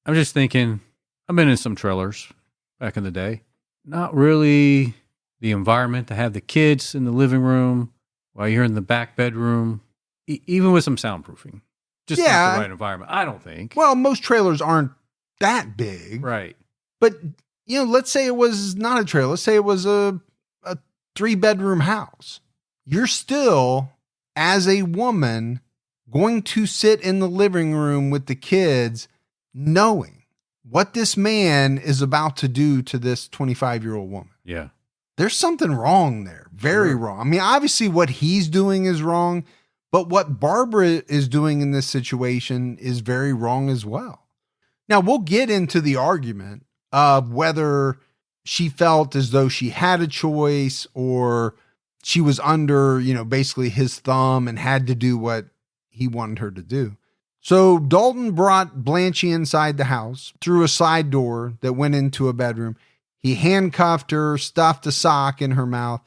I'm just thinking, I've been in some trailers back in the day. Not really the environment to have the kids in the living room while you're in the back bedroom, even with some soundproofing. Just not the right environment, I don't think. Well, most trailers aren't that big. Right. But, let's say it was not a trailer. Let's say it was a 3-bedroom house. You're still, as a woman, going to sit in the living room with the kids knowing what this man is about to do to this 25-year-old woman. Yeah. There's something wrong there. Very wrong. I mean, obviously what he's doing is wrong, but what Barbara is doing in this situation is very wrong as well. Now, we'll get into the argument of whether she felt as though she had a choice or she was under, basically his thumb and had to do what he wanted her to do. So Dalton brought Blanchie inside the house through a side door that went into a bedroom. He handcuffed her, stuffed a sock in her mouth,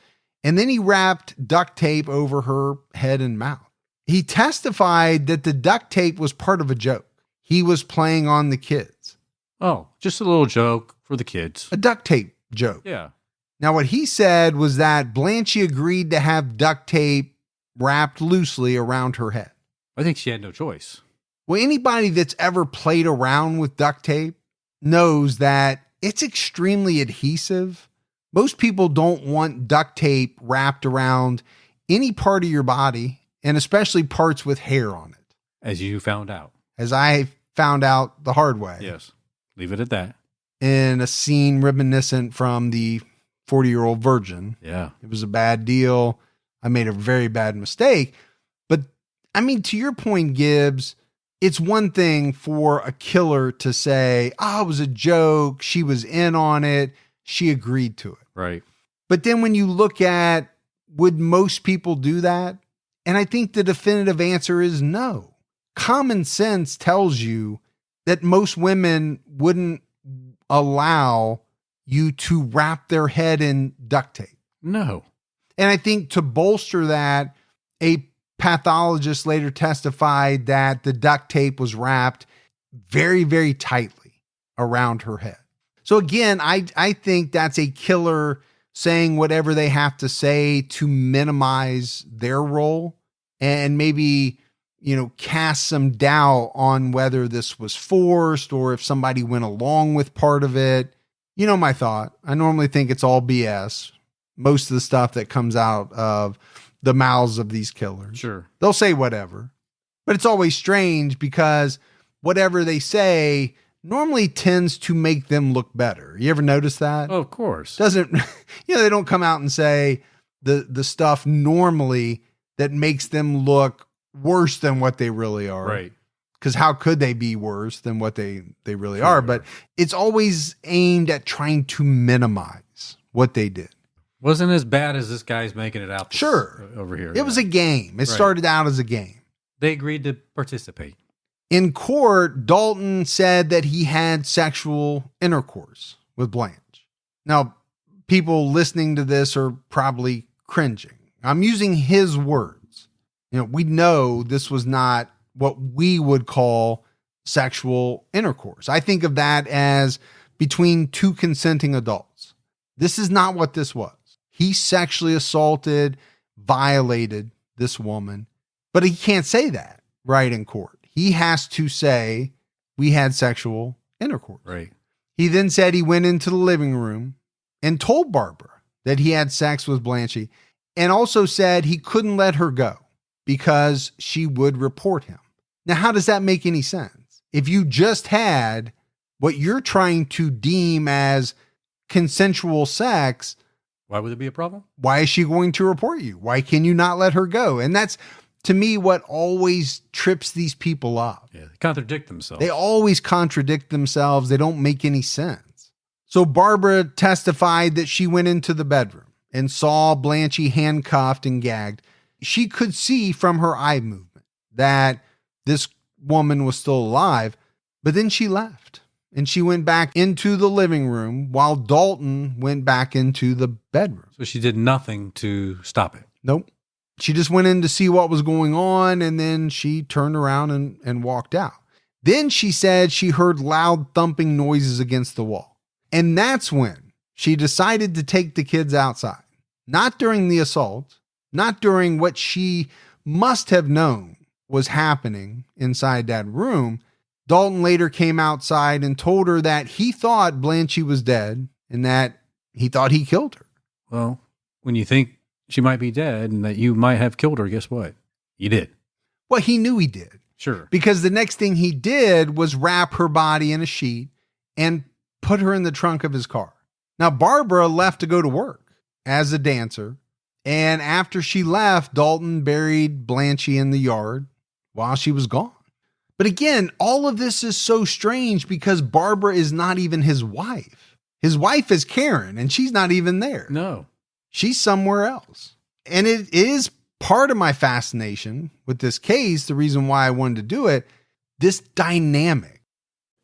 and then he wrapped duct tape over her head and mouth. He testified that the duct tape was part of a joke. He was playing on the kids. Oh, just a little joke for the kids. A duct tape joke. Yeah. Now, what he said was that Blanchie agreed to have duct tape wrapped loosely around her head. I think she had no choice. Well, anybody that's ever played around with duct tape knows that it's extremely adhesive. Most people don't want duct tape wrapped around any part of your body, and especially parts with hair on it. As you found out. As I found out the hard way. Yes. Leave it at that. In a scene reminiscent from the 40-Year-Old Virgin. Yeah. It was a bad deal. I made a very bad mistake. But, I mean, to your point, Gibbs, it's one thing for a killer to say, it was a joke. She was in on it. She agreed to it. Right. But then when you look at would most people do that? And I think the definitive answer is no. Common sense tells you that most women wouldn't allow you to wrap their head in duct tape. No. And I think to bolster that, a pathologist later testified that the duct tape was wrapped very, very tightly around her head. So again, I think that's a killer saying whatever they have to say to minimize their role and maybe, cast some doubt on whether this was forced or if somebody went along with part of it. You know my thought. I normally think it's all BS. Most of the stuff that comes out of the mouths of these killers. Sure. They'll say whatever, but it's always strange because whatever they say normally tends to make them look better. You ever notice that? Oh, of course. Doesn't, they don't come out and say the stuff normally that makes them look worse than what they really are. Right. Because how could they be worse than what they really are? But it's always aimed at trying to minimize what they did. Wasn't as bad as this guy's making it out over here. It was a game. It started out as a game. They agreed to participate. In court, Dalton said that he had sexual intercourse with Blanche. Now, people listening to this are probably cringing. I'm using his words. We know this was not what we would call sexual intercourse. I think of that as between two consenting adults. This is not what this was. He sexually assaulted, violated this woman, but he can't say that right in court. He has to say we had sexual intercourse. Right. He then said he went into the living room and told Barbara that he had sex with Blanche and also said he couldn't let her go because she would report him. Now, how does that make any sense? If you just had what you're trying to deem as consensual sex, why would it be a problem? Why is she going to report you? Why can you not let her go? And that's, to me, what always trips these people up. Yeah, they contradict themselves. They always contradict themselves. They don't make any sense. So Barbara testified that she went into the bedroom and saw Blanche handcuffed and gagged. She could see from her eye movement that this woman was still alive, but then she left. And she went back into the living room while Dalton went back into the bedroom. So she did nothing to stop it. Nope. She just went in to see what was going on, and then she turned around and walked out. Then she said she heard loud thumping noises against the wall. And that's when she decided to take the kids outside. Not during the assault, not during what she must have known was happening inside that room. Dalton later came outside and told her that he thought Blanche was dead and that he thought he killed her. Well, when you think she might be dead and that you might have killed her, guess what? You did. Well, he knew he did. Sure. Because the next thing he did was wrap her body in a sheet and put her in the trunk of his car. Now, Barbara left to go to work as a dancer. And after she left, Dalton buried Blanche in the yard while she was gone. But again, all of this is so strange because Barbara is not even his wife. His wife is Karen, and she's not even there. No. She's somewhere else. And it is part of my fascination with this case, the reason why I wanted to do it, this dynamic.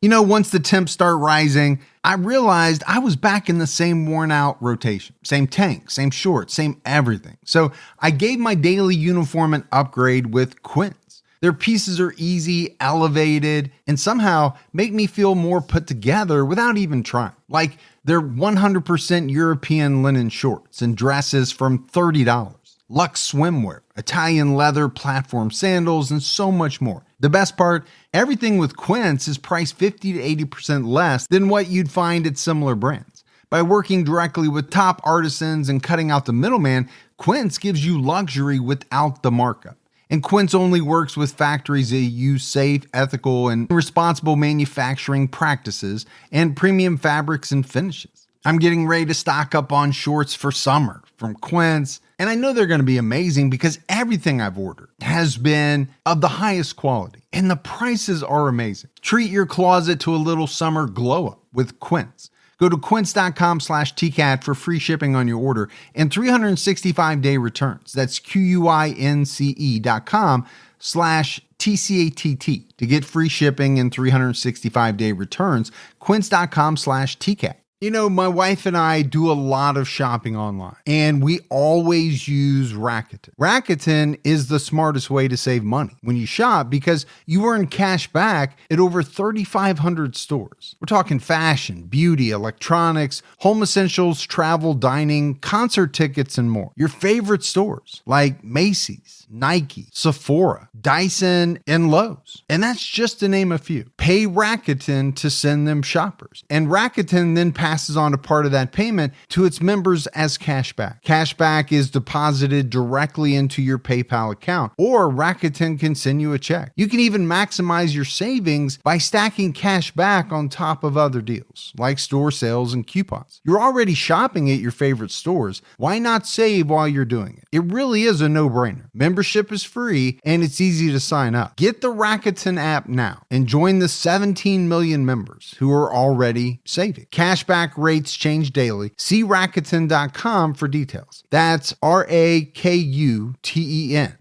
Once the temps start rising, I realized I was back in the same worn out rotation, same tank, same shorts, same everything. So I gave my daily uniform an upgrade with Quince. Their pieces are easy, elevated, and somehow make me feel more put together without even trying. Like they're 100% European linen shorts and dresses from $30. Luxe swimwear, Italian leather platform sandals, and so much more. The best part, everything with Quince is priced 50 to 80% less than what you'd find at similar brands. By working directly with top artisans and cutting out the middleman, Quince gives you luxury without the markup. And Quince only works with factories that use safe, ethical, and responsible manufacturing practices and premium fabrics and finishes. I'm getting ready to stock up on shorts for summer from Quince, and I know they're going to be amazing because everything I've ordered has been of the highest quality, and the prices are amazing. Treat your closet to a little summer glow up with Quince. Go to quince.com/TCAT for free shipping on your order and 365-day returns. That's QUINCE.com/TCATT to get free shipping and 365-day returns. Quince.com/TCAT. You know, my wife and I do a lot of shopping online, and we always use Rakuten. Rakuten is the smartest way to save money when you shop because you earn cash back at over 3,500 stores. We're talking fashion, beauty, electronics, home essentials, travel, dining, concert tickets, and more. Your favorite stores like Macy's, Nike, Sephora, Dyson, and Lowe's. And that's just to name a few. Pay Rakuten to send them shoppers. And Rakuten then passes on a part of that payment to its members as cashback. Cashback is deposited directly into your PayPal account, or Rakuten can send you a check. You can even maximize your savings by stacking cash back on top of other deals, like store sales and coupons. You're already shopping at your favorite stores. Why not save while you're doing it? It really is a no-brainer. Membership is free, and it's easy to sign up. Get the Rakuten app now and join the 17 million members who are already saving. Cashback rates change daily. See Rakuten.com for details. That's RAKUTEN.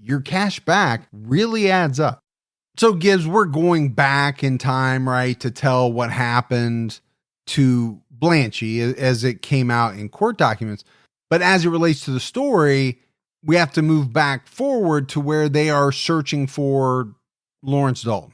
Your cash back really adds up. So, Gibbs, we're going back in time, right, to tell what happened to Blanchie as it came out in court documents. But as it relates to the story, we have to move back forward to where they are searching for Lawrence Dalton.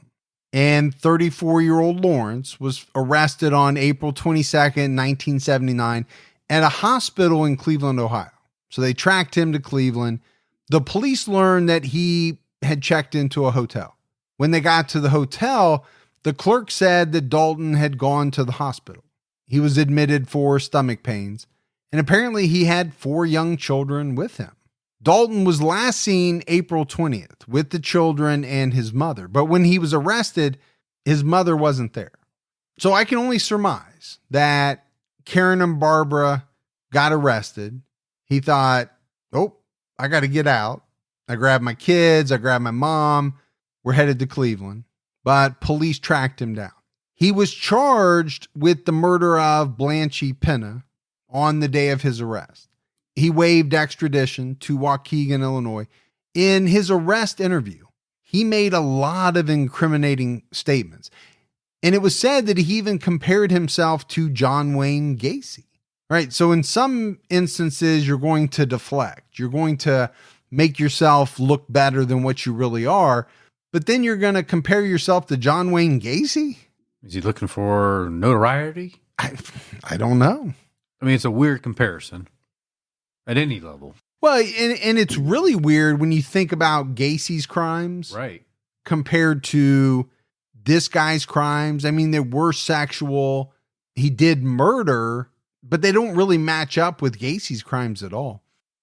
And 34-year-old Lawrence was arrested on April 22nd, 1979 at a hospital in Cleveland, Ohio. So they tracked him to Cleveland. The police learned that he had checked into a hotel. When they got to the hotel, the clerk said that Dalton had gone to the hospital. He was admitted for stomach pains, and apparently he had 4 young children with him. Dalton was last seen April 20th with the children and his mother, but when he was arrested, his mother wasn't there. So I can only surmise that Karen and Barbara got arrested. He thought, oh, I got to get out. I grabbed my kids, I grabbed my mom. We're headed to Cleveland, but police tracked him down. He was charged with the murder of Blanchie Penna on the day of his arrest. He waived extradition to Waukegan, Illinois. In his arrest interview, he made a lot of incriminating statements. And it was said that he even compared himself to John Wayne Gacy. Right? So in some instances, you're going to deflect. You're going to make yourself look better than what you really are. But then you're going to compare yourself to John Wayne Gacy? Is he looking for notoriety? I don't know. I mean, it's a weird comparison. At any level. Well, and it's really weird when you think about Gacy's crimes. Right. Compared to this guy's crimes. I mean, they were sexual. He did murder, but they don't really match up with Gacy's crimes at all.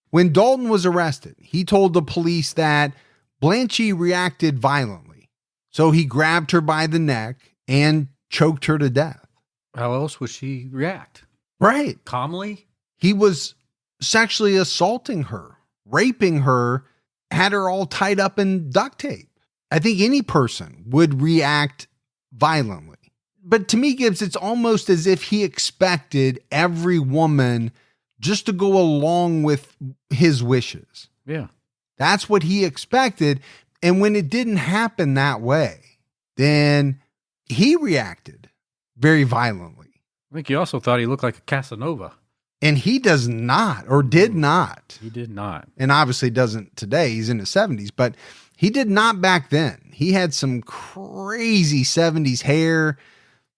When Dalton was arrested, he told the police that Blanchie reacted violently. So he grabbed her by the neck and choked her to death. How else would she react? Right. Calmly? He was sexually assaulting her, raping her, had her all tied up in duct tape. I think any person would react violently. But to me, Gibbs, it's almost as if he expected every woman just to go along with his wishes. Yeah. That's what he expected. And when it didn't happen that way, then he reacted very violently. I think he also thought he looked like a Casanova. And he does not, or did not. He did not. And obviously doesn't today. He's in his 70s, but he did not back then. He had some crazy 70s hair,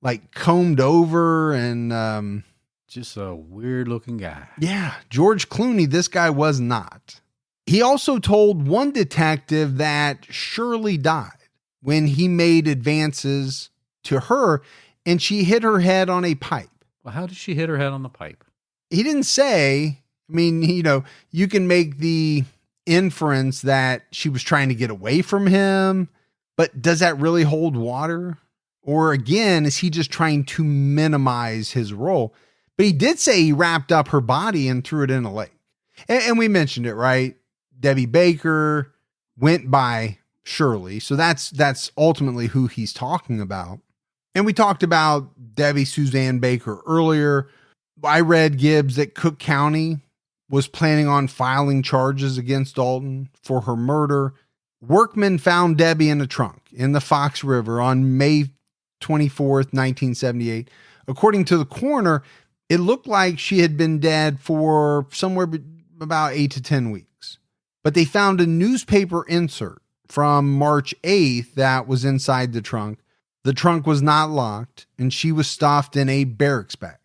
like combed over and just a weird looking guy. Yeah. George Clooney, this guy was not. He also told one detective that Shirley died when he made advances to her and she hit her head on a pipe. Well, how did she hit her head on the pipe? He didn't say. I mean, you can make the inference that she was trying to get away from him, but does that really hold water? Or again, is he just trying to minimize his role? But he did say he wrapped up her body and threw it in a lake. And we mentioned it, right? Debbie Baker went by Shirley. So that's ultimately who he's talking about. And we talked about Debbie Suzanne Baker earlier. I read, Gibbs, that Cook County was planning on filing charges against Dalton for her murder. Workmen found Debbie in a trunk in the Fox River on May 24th, 1978. According to the coroner, it looked like she had been dead for somewhere about 8 to 10 weeks. But they found a newspaper insert from March 8th that was inside the trunk. The trunk was not locked, and she was stuffed in a barracks bag.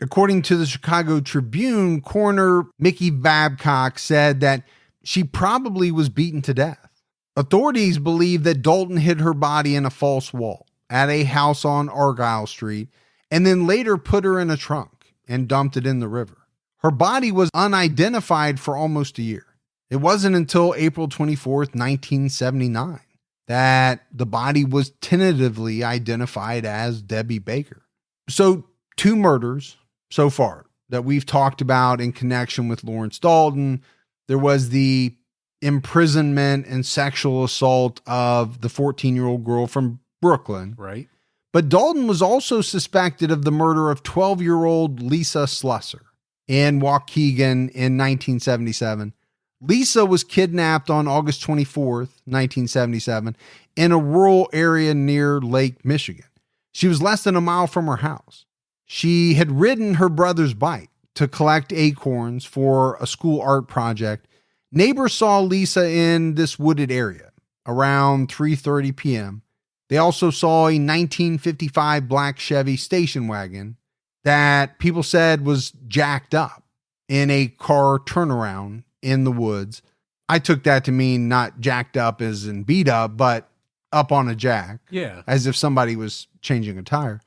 According to the Chicago Tribune, coroner Mickey Babcock said that she probably was beaten to death. Authorities believe that Dalton hid her body in a false wall at a house on Argyle Street and then later put her in a trunk and dumped it in the river. Her body was unidentified for almost a year. It wasn't until April 24th, 1979, that the body was tentatively identified as Debbie Baker. So 2 murders so far that we've talked about in connection with Lawrence Dalton. There was the imprisonment and sexual assault of the 14-year-old girl from Brooklyn. Right. But Dalton was also suspected of the murder of 12-year-old Lisa Slusser in Waukegan in 1977. Lisa was kidnapped on August 24th, 1977, in a rural area near Lake Michigan. She was less than a mile from her house. She had ridden her brother's bike to collect acorns for a school art project. Neighbors saw Lisa in this wooded area around 3:30 p.m. They also saw a 1955 black Chevy station wagon that people said was jacked up in a car turnaround in the woods. I took that to mean not jacked up as in beat up, but up on a jack. Yeah. As if somebody was changing a tire.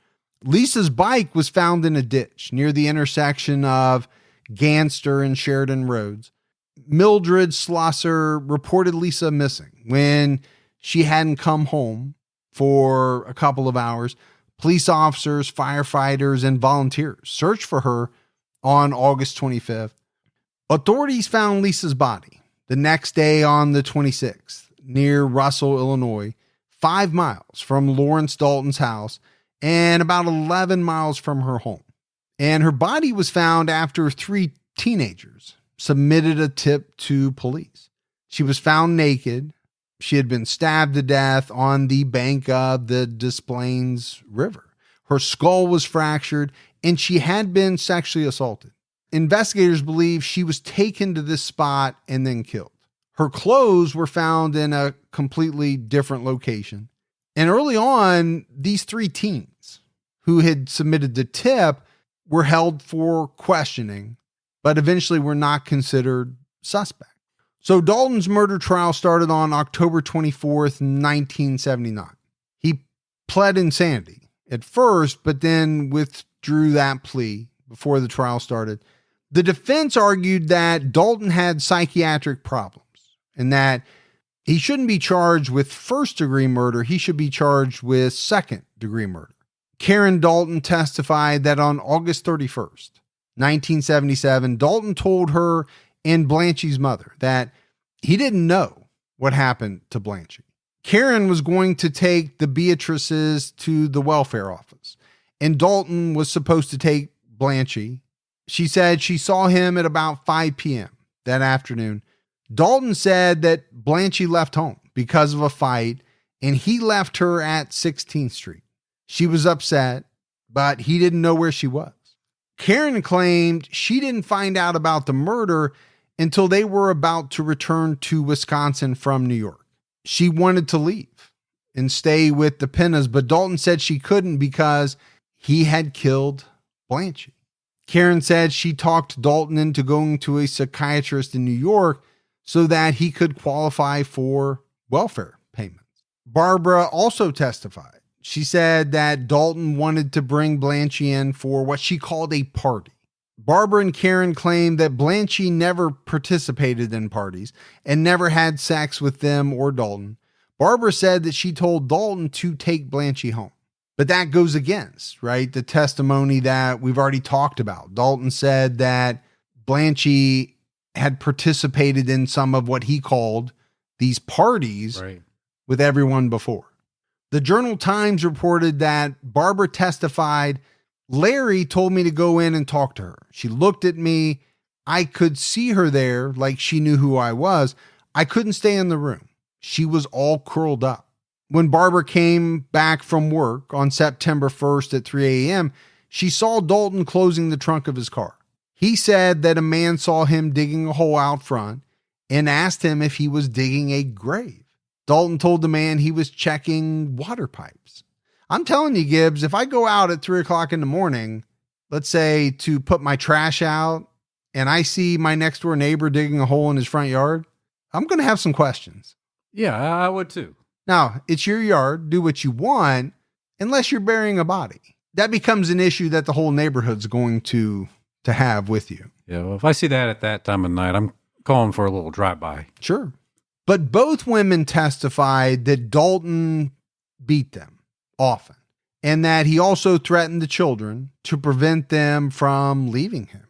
Lisa's bike was found in a ditch near the intersection of Ganster and Sheridan Roads. Mildred Schlosser reported Lisa missing when she hadn't come home for a couple of hours. Police officers, firefighters, and volunteers searched for her on August 25th. Authorities found Lisa's body the next day on the 26th near Russell, Illinois, 5 miles from Lawrence Dalton's house and about 11 miles from her home. And her body was found after 3 teenagers submitted a tip to police. She was found naked. She had been stabbed to death on the bank of the Des Plaines River. Her skull was fractured, and she had been sexually assaulted. Investigators believe she was taken to this spot and then killed. Her clothes were found in a completely different location. And early on, these 3 teens who had submitted the tip were held for questioning, but eventually were not considered suspect. So Dalton's murder trial started on October 24th, 1979. He pled insanity at first, but then withdrew that plea before the trial started. The defense argued that Dalton had psychiatric problems and that he shouldn't be charged with first-degree murder. He should be charged with second-degree murder. Karen Dalton testified that on August 31st, 1977, Dalton told her and Blanche's mother that he didn't know what happened to Blanche. Karen was going to take the Beatrices to the welfare office, and Dalton was supposed to take Blanche. She said she saw him at about 5 p.m. that afternoon. Dalton said that Blanche left home because of a fight, and he left her at 16th Street. She was upset, but he didn't know where she was. Karen claimed she didn't find out about the murder until they were about to return to Wisconsin from New York. She wanted to leave and stay with the Pennas, but Dalton said she couldn't because he had killed Blanche. Karen said she talked Dalton into going to a psychiatrist in New York so that he could qualify for welfare payments. Barbara also testified. She said that Dalton wanted to bring Blanche in for what she called a party. Barbara and Karen claimed that Blanche never participated in parties and never had sex with them or Dalton. Barbara said that she told Dalton to take Blanche home. But that goes against, right, the testimony that we've already talked about. Dalton said that Blanche had participated in some of what he called these parties with everyone before. The Journal-Times reported that Barbara testified, Larry told me to go in and talk to her. She looked at me. I could see her there like she knew who I was. I couldn't stay in the room. She was all curled up. When Barbara came back from work on September 1st at 3 a.m., she saw Dalton closing the trunk of his car. He said that a man saw him digging a hole out front and asked him if he was digging a grave. Dalton told the man he was checking water pipes. I'm telling you, Gibbs, if I go out at 3 o'clock in the morning, let's say to put my trash out, and I see my next door neighbor digging a hole in his front yard, I'm going to have some questions. Yeah, I would too. Now, it's your yard. Do what you want, unless you're burying a body. That becomes an issue that the whole neighborhood's going to have with you. Yeah, well, if I see that at that time of night, I'm calling for a little drive-by. Sure. But both women testified that Dalton beat them often, and that he also threatened the children to prevent them from leaving him.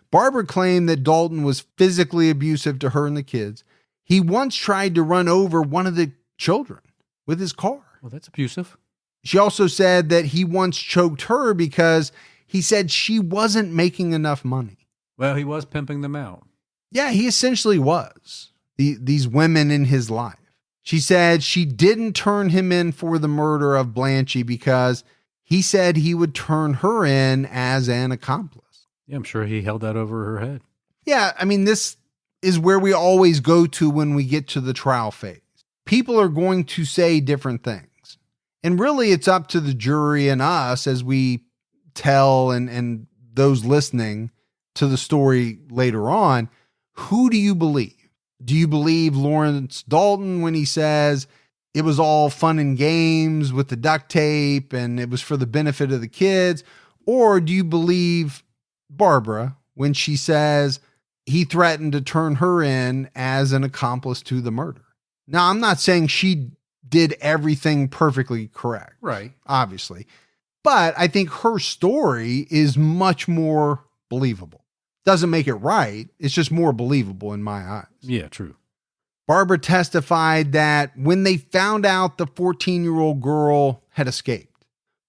Barbara claimed that Dalton was physically abusive to her and the kids. He once tried to run over one of the children with his car. Well, that's abusive. She also said that he once choked her because he said she wasn't making enough money. Well, he was pimping them out. Yeah, he essentially was. These women in his life. She said she didn't turn him in for the murder of Blanche because he said he would turn her in as an accomplice. Yeah, I'm sure he held that over her head. Yeah, I mean, this is where we always go to when we get to the trial phase. People are going to say different things. And really, it's up to the jury and us as we tell and those listening to the story later on, who do you believe? Do you believe Lawrence Dalton when he says it was all fun and games with the duct tape and it was for the benefit of the kids? Or do you believe Barbara when she says he threatened to turn her in as an accomplice to the murder? Now, I'm not saying she did everything perfectly correct. Right. Obviously. But I think her story is much more believable. Doesn't make it right. It's just more believable in my eyes. Yeah, true. Barbara testified that when they found out the 14-year-old girl had escaped,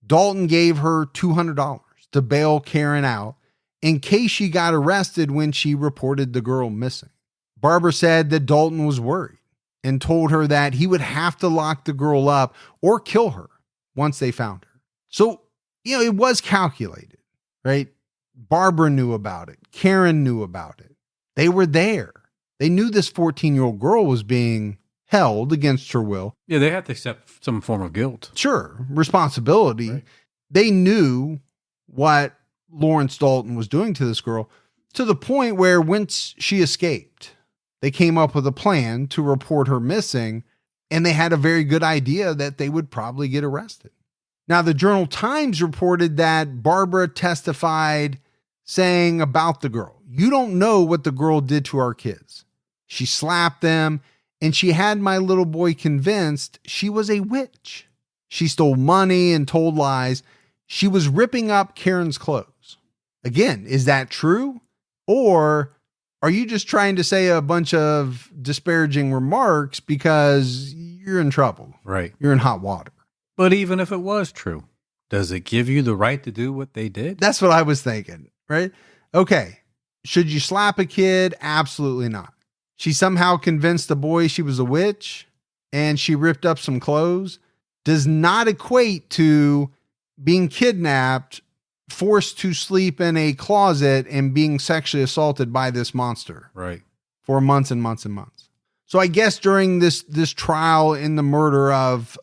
Dalton gave her $200 to bail Karen out in case she got arrested when she reported the girl missing. Barbara said that Dalton was worried and told her that he would have to lock the girl up or kill her once they found her. So, it was calculated, right? Barbara knew about it. Karen knew about it. They were there. They knew this 14-year-old girl was being held against her will. Yeah, they had to accept some form of guilt. Sure, responsibility. Right. They knew what Lawrence Dalton was doing to this girl to the point where once she escaped, they came up with a plan to report her missing, and they had a very good idea that they would probably get arrested. Now, the Journal-Times reported that Barbara testified saying about the girl, "You don't know what the girl did to our kids. She slapped them, and she had my little boy convinced she was a witch. She stole money and told lies. She was ripping up Karen's clothes." Again, is that true? Or are you just trying to say a bunch of disparaging remarks because you're in trouble? Right. You're in hot water. But even if it was true, does it give you the right to do what they did? That's what I was thinking, right? Okay. Should you slap a kid? Absolutely not. She somehow convinced the boy she was a witch and she ripped up some clothes. Does not equate to being kidnapped, forced to sleep in a closet, and being sexually assaulted by this monster. Right. For months and months and months. So I guess during this trial in the murder of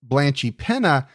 Blanche Penna,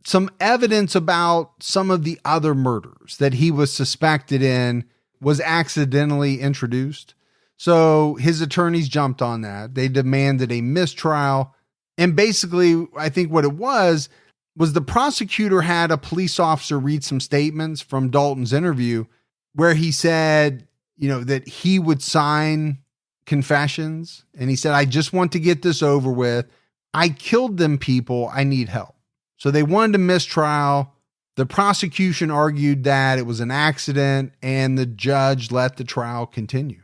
some evidence about some of the other murders that he was suspected in was accidentally introduced. So his attorneys jumped on that. They demanded a mistrial. And basically, I think what it was the prosecutor had a police officer read some statements from Dalton's interview where he said, that he would sign confessions. And he said, "I just want to get this over with. I killed them people. I need help." So they wanted a mistrial. The prosecution argued that it was an accident, and the judge let the trial continue.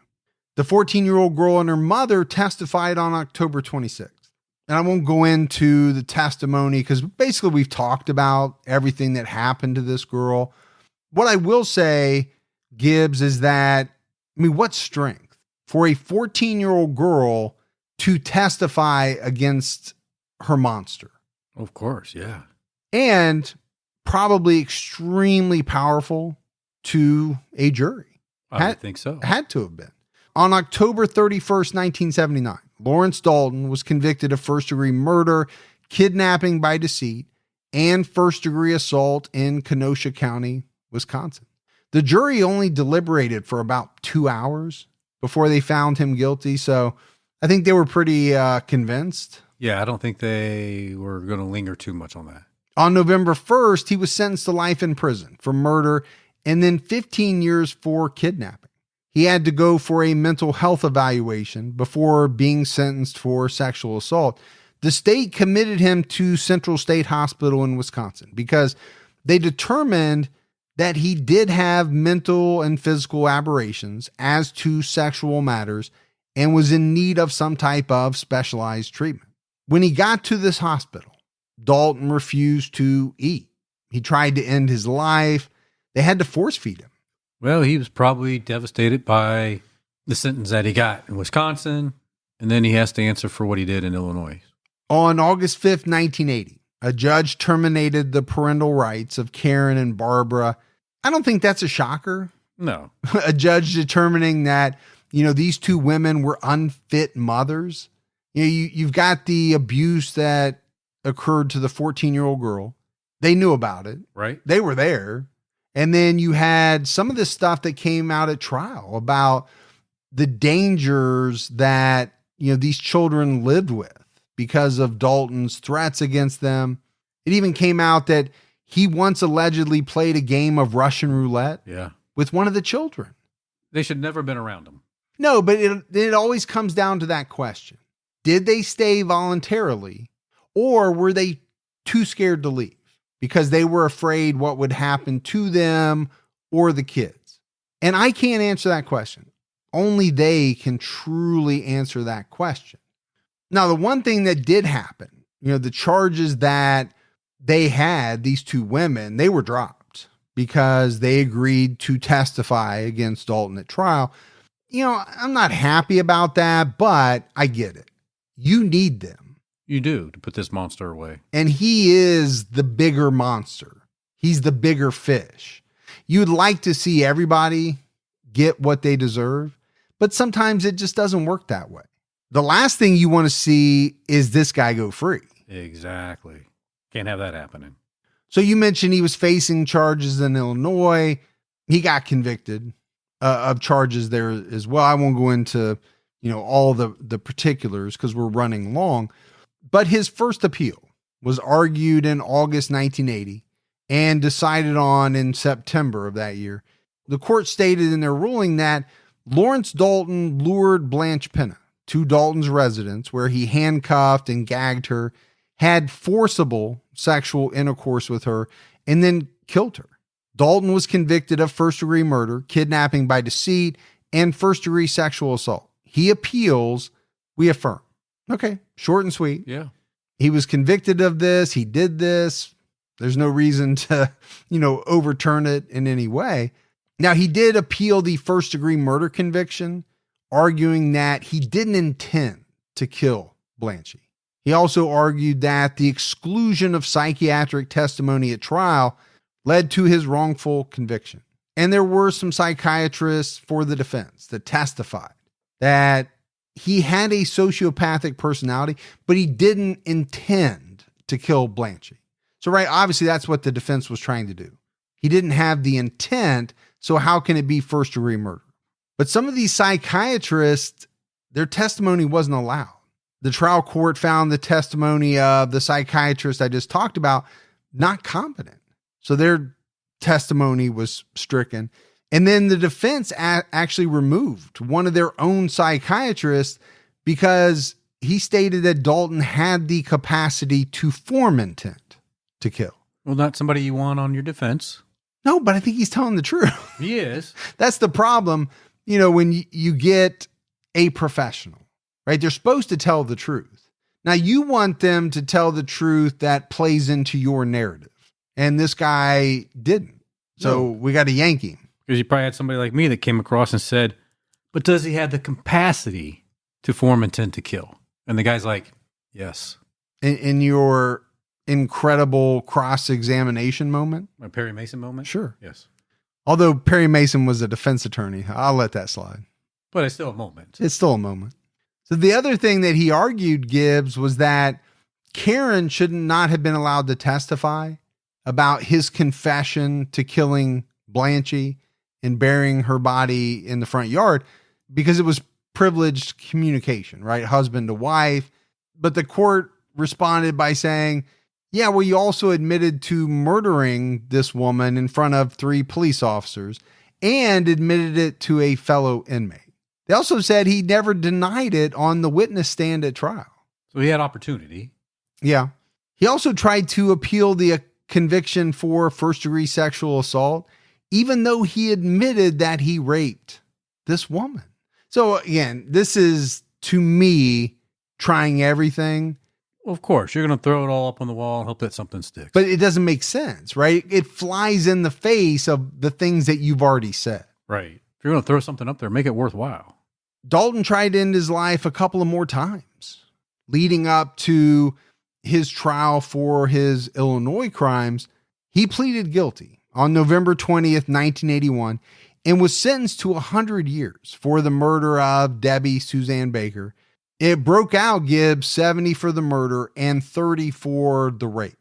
The 14-year-old girl and her mother testified on October 26th. and I won't go into the testimony because basically we've talked about everything that happened to this girl. What I will say, Gibbs, is that, what strength for a 14-year-old girl to testify against her monster. Of course, yeah. And probably extremely powerful to a jury. I would think so. Had to have been. On October 31st, 1979, Lawrence Dalton was convicted of first-degree murder, kidnapping by deceit, and first-degree assault in Kenosha County, Wisconsin. The jury only deliberated for about 2 hours before they found him guilty, so I think they were pretty convinced. Yeah, I don't think they were going to linger too much on that. On November 1st, he was sentenced to life in prison for murder and then 15 years for kidnapping. He had to go for a mental health evaluation before being sentenced for sexual assault. The state committed him to Central State Hospital in Wisconsin because they determined that he did have mental and physical aberrations as to sexual matters and was in need of some type of specialized treatment. When he got to this hospital, Dalton refused to eat. He tried to end his life. They had to force feed him. Well, he was probably devastated by the sentence that he got in Wisconsin, and then he has to answer for what he did in Illinois. On August 5th, 1980, a judge terminated the parental rights of Karen and Barbara. I don't think that's a shocker. No. A judge determining that, these two women were unfit mothers. You've got the abuse that occurred to the 14-year-old girl. They knew about it. Right. They were there. And then you had some of this stuff that came out at trial about the dangers that, these children lived with because of Dalton's threats against them. It even came out that he once allegedly played a game of Russian roulette with one of the children. They should never have been around him. No, but it always comes down to that question. Did they stay voluntarily, or were they too scared to leave because they were afraid what would happen to them or the kids? And I can't answer that question. Only they can truly answer that question. Now, the one thing that did happen, the charges that they had, these two women, they were dropped because they agreed to testify against Dalton at trial. I'm not happy about that, but I get it. You need them. You do, to put this monster away. And he is the bigger monster. He's the bigger fish. You'd like to see everybody get what they deserve, but sometimes it just doesn't work that way. The last thing you want to see is this guy go free. Exactly. Can't have that happening. So you mentioned he was facing charges in Illinois. He got convicted of charges there as well. I won't go into, all the particulars because we're running long. But his first appeal was argued in August 1980 and decided on in September of that year. The court stated in their ruling that Lawrence Dalton lured Blanche Penna to Dalton's residence where he handcuffed and gagged her, had forcible sexual intercourse with her, and then killed her. Dalton was convicted of first-degree murder, kidnapping by deceit, and first-degree sexual assault. He appeals. We affirm. Okay, short and sweet. Yeah. He was convicted of this. He did this. There's no reason to, overturn it in any way. Now, he did appeal the first-degree murder conviction, arguing that he didn't intend to kill Blanche. He also argued that the exclusion of psychiatric testimony at trial led to his wrongful conviction. And there were some psychiatrists for the defense that testified that he had a sociopathic personality, but he didn't intend to kill Blanche. So, right, obviously that's what the defense was trying to do. He didn't have the intent, so how can it be first-degree murder? But some of these psychiatrists, their testimony wasn't allowed. The trial court found the testimony of the psychiatrist I just talked about not competent. So their testimony was stricken. And then the defense actually removed one of their own psychiatrists because he stated that Dalton had the capacity to form intent to kill. Well, not somebody you want on your defense. No, but I think he's telling the truth. He is. That's the problem. When you get a professional, right? They're supposed to tell the truth. Now you want them to tell the truth that plays into your narrative. And this guy didn't. So we got to yank him. Because you probably had somebody like me that came across and said, but does he have the capacity to form intent to kill? And the guy's like, yes. In your incredible cross-examination moment? My Perry Mason moment? Sure. Yes. Although Perry Mason was a defense attorney, I'll let that slide. But it's still a moment. It's still a moment. So the other thing that he argued, Gibbs, was that Karen should not have been allowed to testify about his confession to killing Blanchie and burying her body in the front yard because it was privileged communication, right? Husband to wife. But the court responded by saying, yeah, well, you also admitted to murdering this woman in front of 3 police officers and admitted it to a fellow inmate. They also said he never denied it on the witness stand at trial. So he had opportunity. Yeah. He also tried to appeal the conviction for first-degree sexual assault, even though he admitted that he raped this woman. So again, this is, to me, trying everything. Well, of course, you're going to throw it all up on the wall and hope that something sticks. But it doesn't make sense, right? It flies in the face of the things that you've already said. Right. If you're going to throw something up there, make it worthwhile. Dalton tried to end his life a couple of more times, leading up to his trial for his Illinois crimes. He pleaded guilty on November 20th, 1981, and was sentenced to 100 years for the murder of Debbie Suzanne Baker. It broke out, Gibbs, 70 for the murder and 30 for the rape.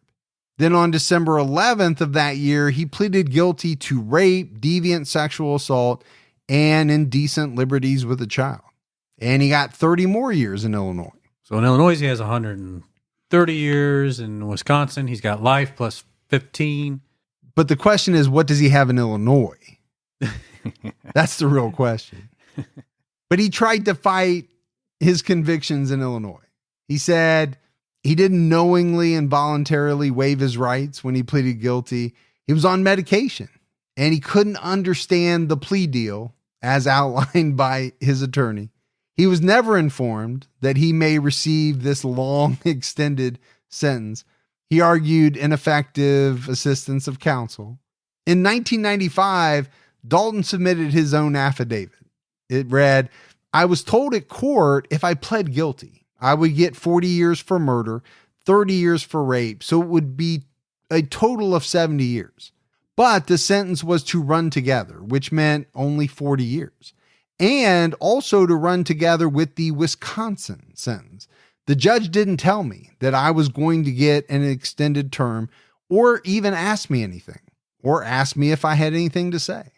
Then on December 11th of that year, he pleaded guilty to rape, deviant sexual assault, and indecent liberties with a child. And he got 30 more years in Illinois. So in Illinois, he has 130 years. In Wisconsin, he's got life plus 15. But the question is, what does he have in Illinois? That's the real question. But he tried to fight his convictions in Illinois. He said he didn't knowingly and voluntarily waive his rights when he pleaded guilty. He was on medication and he couldn't understand the plea deal as outlined by his attorney. He was never informed that he may receive this long extended sentence. He argued ineffective assistance of counsel. In 1995, Dalton submitted his own affidavit. It read, I was told at court if I pled guilty, I would get 40 years for murder, 30 years for rape, so it would be a total of 70 years. But the sentence was to run together, which meant only 40 years, and also to run together with the Wisconsin sentence. The judge didn't tell me that I was going to get an extended term or even ask me anything or ask me if I had anything to say.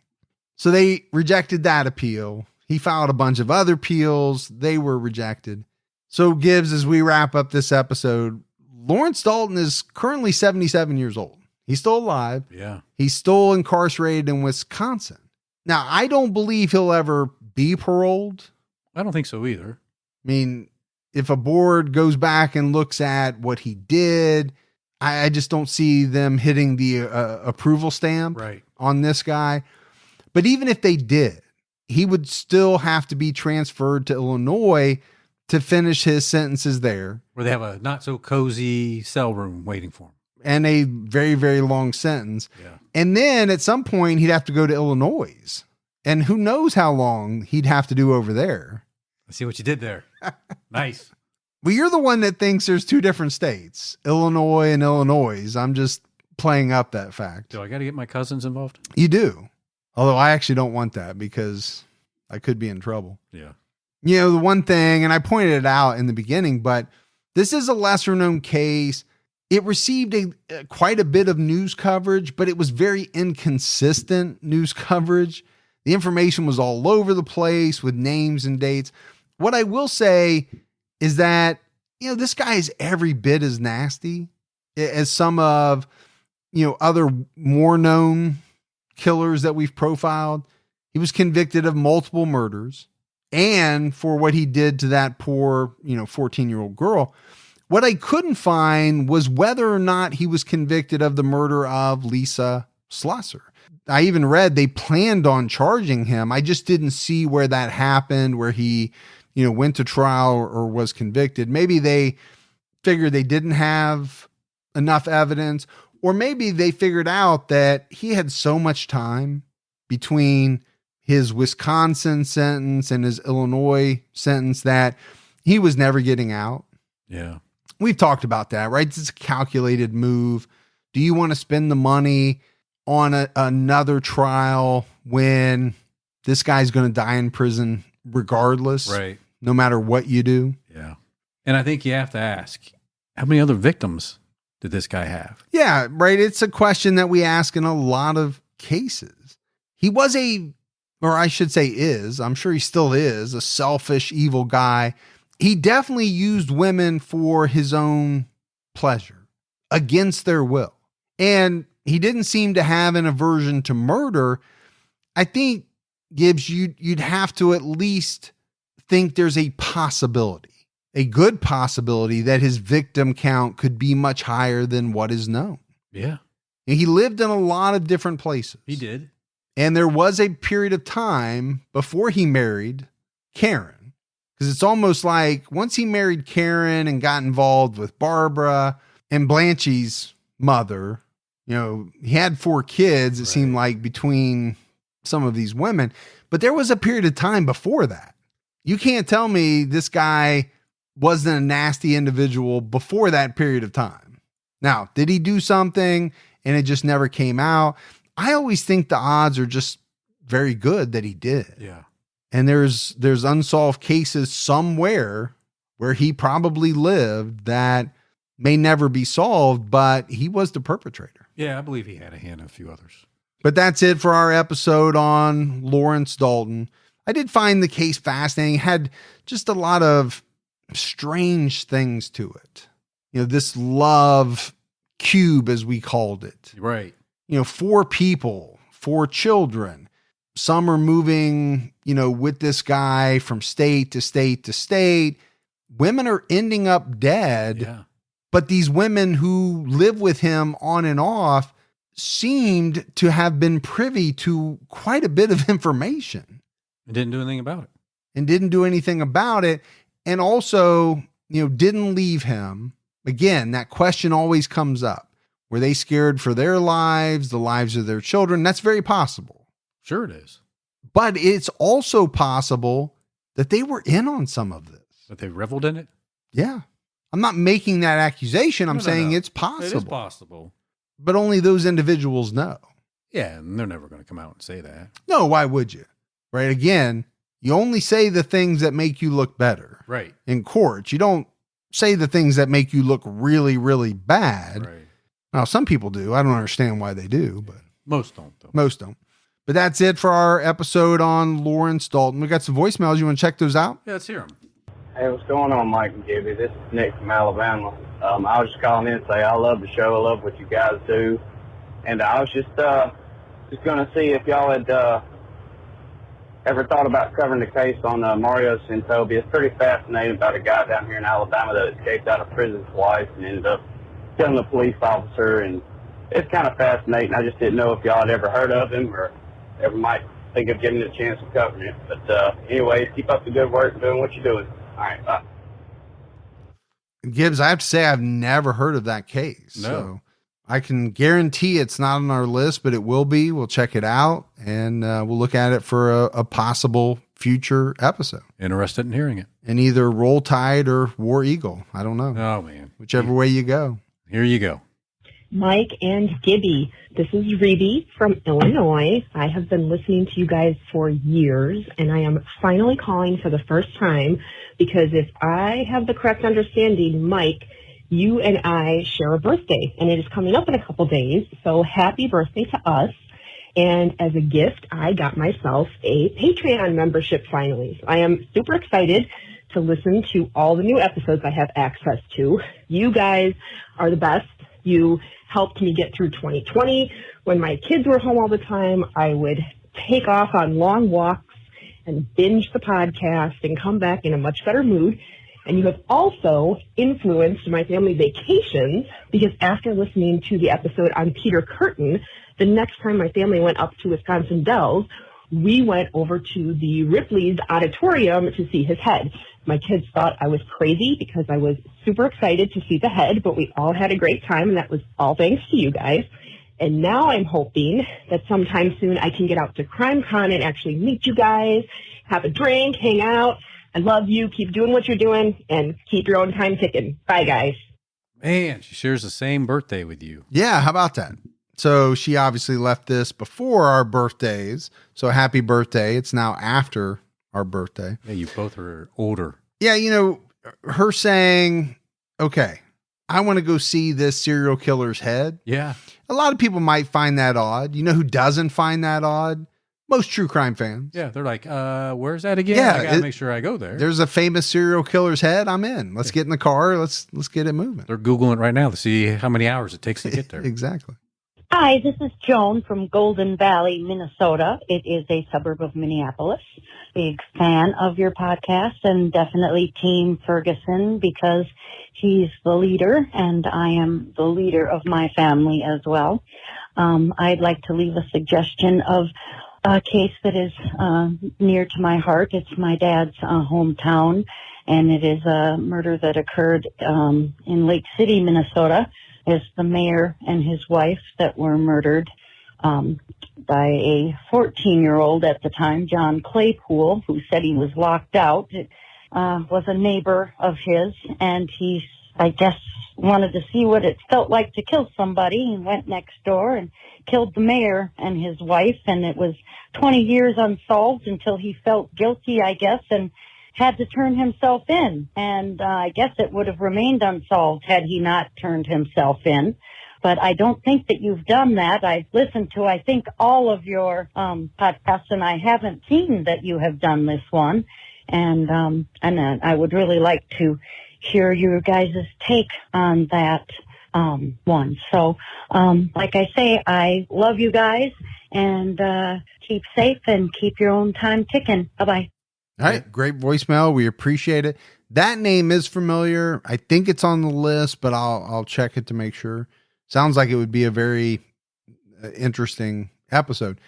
So they rejected that appeal. He filed a bunch of other appeals. They were rejected. So Gibbs, as we wrap up this episode, Lawrence Dalton is currently 77 years old. He's still alive. Yeah. He's still incarcerated in Wisconsin. Now, I don't believe he'll ever be paroled. I don't think so either. I mean, if a board goes back and looks at what he did, I just don't see them hitting the approval stamp on this guy. But even if they did, he would still have to be transferred to Illinois to finish his sentences there. Where they have a not so cozy cell room waiting for him. And a very, very long sentence. Yeah. And then at some point he'd have to go to Illinois. And who knows how long he'd have to do over there. I see what you did there. Nice. Well, you're the one that thinks there's 2 different states, Illinois and Illinois. I'm just playing up that fact. Do I got to get my cousins involved? You do. Although I actually don't want that because I could be in trouble. Yeah. You know, the one thing, and I pointed it out in the beginning, but this is a lesser known case. It received quite a bit of news coverage, but it was very inconsistent news coverage. The information was all over the place with names and dates. What I will say is that, you know, this guy is every bit as nasty as some of, you know, other more known killers that we've profiled. He was convicted of multiple murders and for what he did to that poor, 14-year-old girl. What I couldn't find was whether or not he was convicted of the murder of Lisa Slusser. I even read they planned on charging him. I just didn't see where that happened, where he, went to trial or was convicted. Maybe they figured they didn't have enough evidence, or maybe they figured out that he had so much time between his Wisconsin sentence and his Illinois sentence that he was never getting out. Yeah. We've talked about that, right? It's a calculated move. Do you want to spend the money on another trial when this guy's going to die in prison regardless, Right. no matter what you do? Yeah. And I think you have to ask, how many other victims did this guy have? Yeah, right. It's a question that we ask in a lot of cases. He was or I should say I'm sure he still is, a selfish, evil guy. He definitely used women for his own pleasure against their will. And he didn't seem to have an aversion to murder. I think, Gibbs, you'd have to at least think there's a possibility, a good possibility that his victim count could be much higher than what is known. Yeah. And he lived in a lot of different places. He did. And there was a period of time before he married Karen, because it's almost like once he married Karen and got involved with Barbara and Blanche's mother, he had 4 kids, it seemed like, between some of these women. But there was a period of time before that. You can't tell me this guy wasn't a nasty individual before that period of time. Now, did he do something and it just never came out? I always think the odds are just very good that he did. Yeah. And there's unsolved cases somewhere where he probably lived that may never be solved, but he was the perpetrator. Yeah, I believe he had a hand in a few others. But that's it for our episode on Lawrence Dalton. I did find the case fascinating. It had just a lot of strange things to it. This love cube, as we called it. Right. 4 people, 4 children. Some are moving, with this guy from state to state to state. Women are ending up dead. Yeah. But these women who live with him on and off seemed to have been privy to quite a bit of information. And didn't do anything about it. And also, didn't leave him. Again, that question always comes up. Were they scared for their lives, the lives of their children? That's very possible. Sure it is. But it's also possible that they were in on some of this. But they reveled in it? Yeah. I'm not making that accusation. I'm saying No. it's possible. It is possible. But only those individuals know. Yeah, and they're never going to come out and say that. No, why would you? Right? Again, you only say the things that make you look better. Right. In court, you don't say the things that make you look really, really bad. Right. Now, some people do. I don't understand why they do, but most don't, though. Most don't. But that's it for our episode on Lawrence Dalton. We got some voicemails. You want to check those out? Yeah, let's hear them. Hey, what's going on, Mike and Gibby? This is Nick from Alabama. I was just calling in to say I love the show. I love what you guys do. And I was just going to see if y'all had ever thought about covering the case on Mario Centobi. It's pretty fascinating about a guy down here in Alabama that escaped out of prison twice and ended up killing a police officer. And it's kind of fascinating. I just didn't know if y'all had ever heard of him or ever might think of getting a chance of covering it. But anyway, keep up the good work and doing what you're doing. All right, bye. Gibbs, I have to say I've never heard of that case. No. So I can guarantee it's not on our list, but it will be. We'll check it out, and we'll look at it for a possible future episode. Interested in hearing it. And either Roll Tide or War Eagle. I don't know. Oh, man. Whichever way you go. Here you go. Mike and Gibby, this is Rebe from Illinois. I have been listening to you guys for years, and I am finally calling for the first time because if I have the correct understanding, Mike, you and I share a birthday, and it is coming up in a couple days, so happy birthday to us. And as a gift, I got myself a Patreon membership finally. I am super excited to listen to all the new episodes I have access to. You guys are the best. You helped me get through 2020. When my kids were home all the time, I would take off on long walks and binge the podcast and come back in a much better mood. And you have also influenced my family vacations because after listening to the episode on Peter Curtin, the next time my family went up to Wisconsin Dells, we went over to the Ripley's auditorium to see his head. My kids thought I was crazy because I was super excited to see the head, but we all had a great time, and that was all thanks to you guys. And now I'm hoping that sometime soon I can get out to CrimeCon and actually meet you guys, have a drink, hang out. I love you. Keep doing what you're doing, and keep your own time ticking. Bye, guys. Man, she shares the same birthday with you. Yeah, how about that? So she obviously left this before our birthdays. So happy birthday. It's now after our birthday. Yeah, you both are older. Yeah, her saying, okay, I want to go see this serial killer's head. Yeah. A lot of people might find that odd. You know who doesn't find that odd? Most true crime fans. Yeah, they're like, where's that again? Yeah, I gotta make sure I go there. There's a famous serial killer's head. I'm in. Let's get in the car. Let's get it moving. They're Googling it right now to see how many hours it takes to get there. Exactly. Hi, this is Joan from Golden Valley, Minnesota. It is a suburb of Minneapolis. Big fan of your podcast, and definitely Team Ferguson because he's the leader and I am the leader of my family as well. I'd like to leave a suggestion of a case that is near to my heart. It's my dad's hometown, and it is a murder that occurred in Lake City, Minnesota. It's the mayor and his wife that were murdered by a 14-year-old at the time, John Claypool, who said he was locked out. It was a neighbor of his, and he, I guess, wanted to see what it felt like to kill somebody. He went next door and killed the mayor and his wife, and it was 20 years unsolved until he felt guilty, I guess, and had to turn himself in. And I guess it would have remained unsolved had he not turned himself in. But I don't think that you've done that. I've listened to, I think, all of your podcasts, and I haven't seen that you have done this one. And I would really like to hear your guys' take on that one. So, like I say, I love you guys, and keep safe and keep your own time ticking. Bye-bye. All right. Great voicemail. We appreciate it. That name is familiar. I think it's on the list, but I'll check it to make sure. Sounds like it would be a very interesting episode.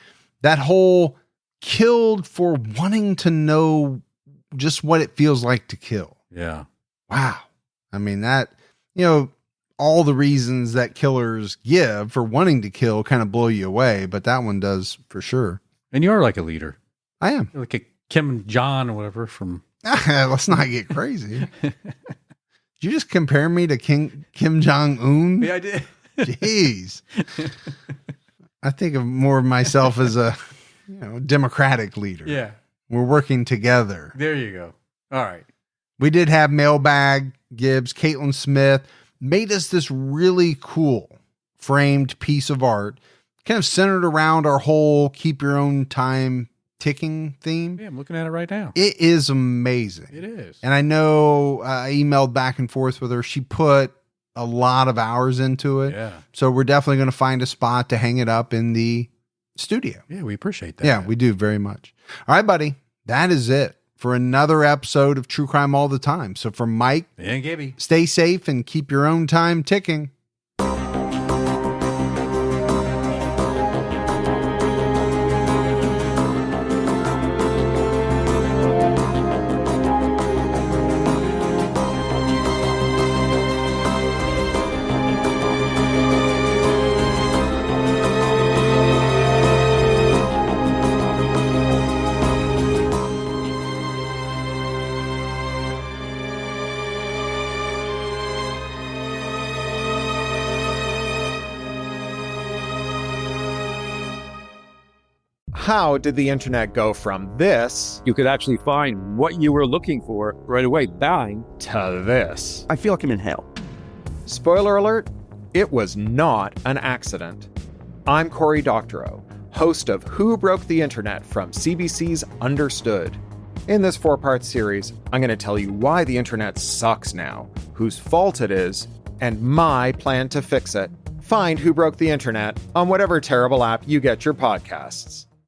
That whole killed for wanting to know just what it feels like to kill. Yeah. Wow. I mean, that, all the reasons that killers give for wanting to kill kind of blow you away, but that one does for sure. And you are like a leader. I am. You're like a Kim Jong or whatever from. Let's not get crazy. Did you just compare me to Kim Jong-un? Yeah, I did. Jeez. I think of more of myself as a democratic leader. Yeah. We're working together. There you go. All right. We did have mailbag Gibbs. Caitlin Smith made us this really cool framed piece of art, kind of centered around our whole keep your own time ticking theme. Yeah, I'm looking at it right now. It is amazing. It is. And I know I emailed back and forth with her. She put a lot of hours into it. Yeah. So we're definitely going to find a spot to hang it up in the studio. Yeah, we appreciate that. Yeah, we do very much. All right, buddy. That is it for another episode of True Crime All the Time. So for Mike and Gibby, stay safe and keep your own time ticking. How did the internet go from this You could actually find what you were looking for right away, bang. to this? I feel like I'm in hell. Spoiler alert, it was not an accident. I'm Cory Doctorow, host of Who Broke the Internet from CBC's Understood. In this 4-part series, I'm going to tell you why the internet sucks now, whose fault it is, and my plan to fix it. Find Who Broke the Internet on whatever terrible app you get your podcasts.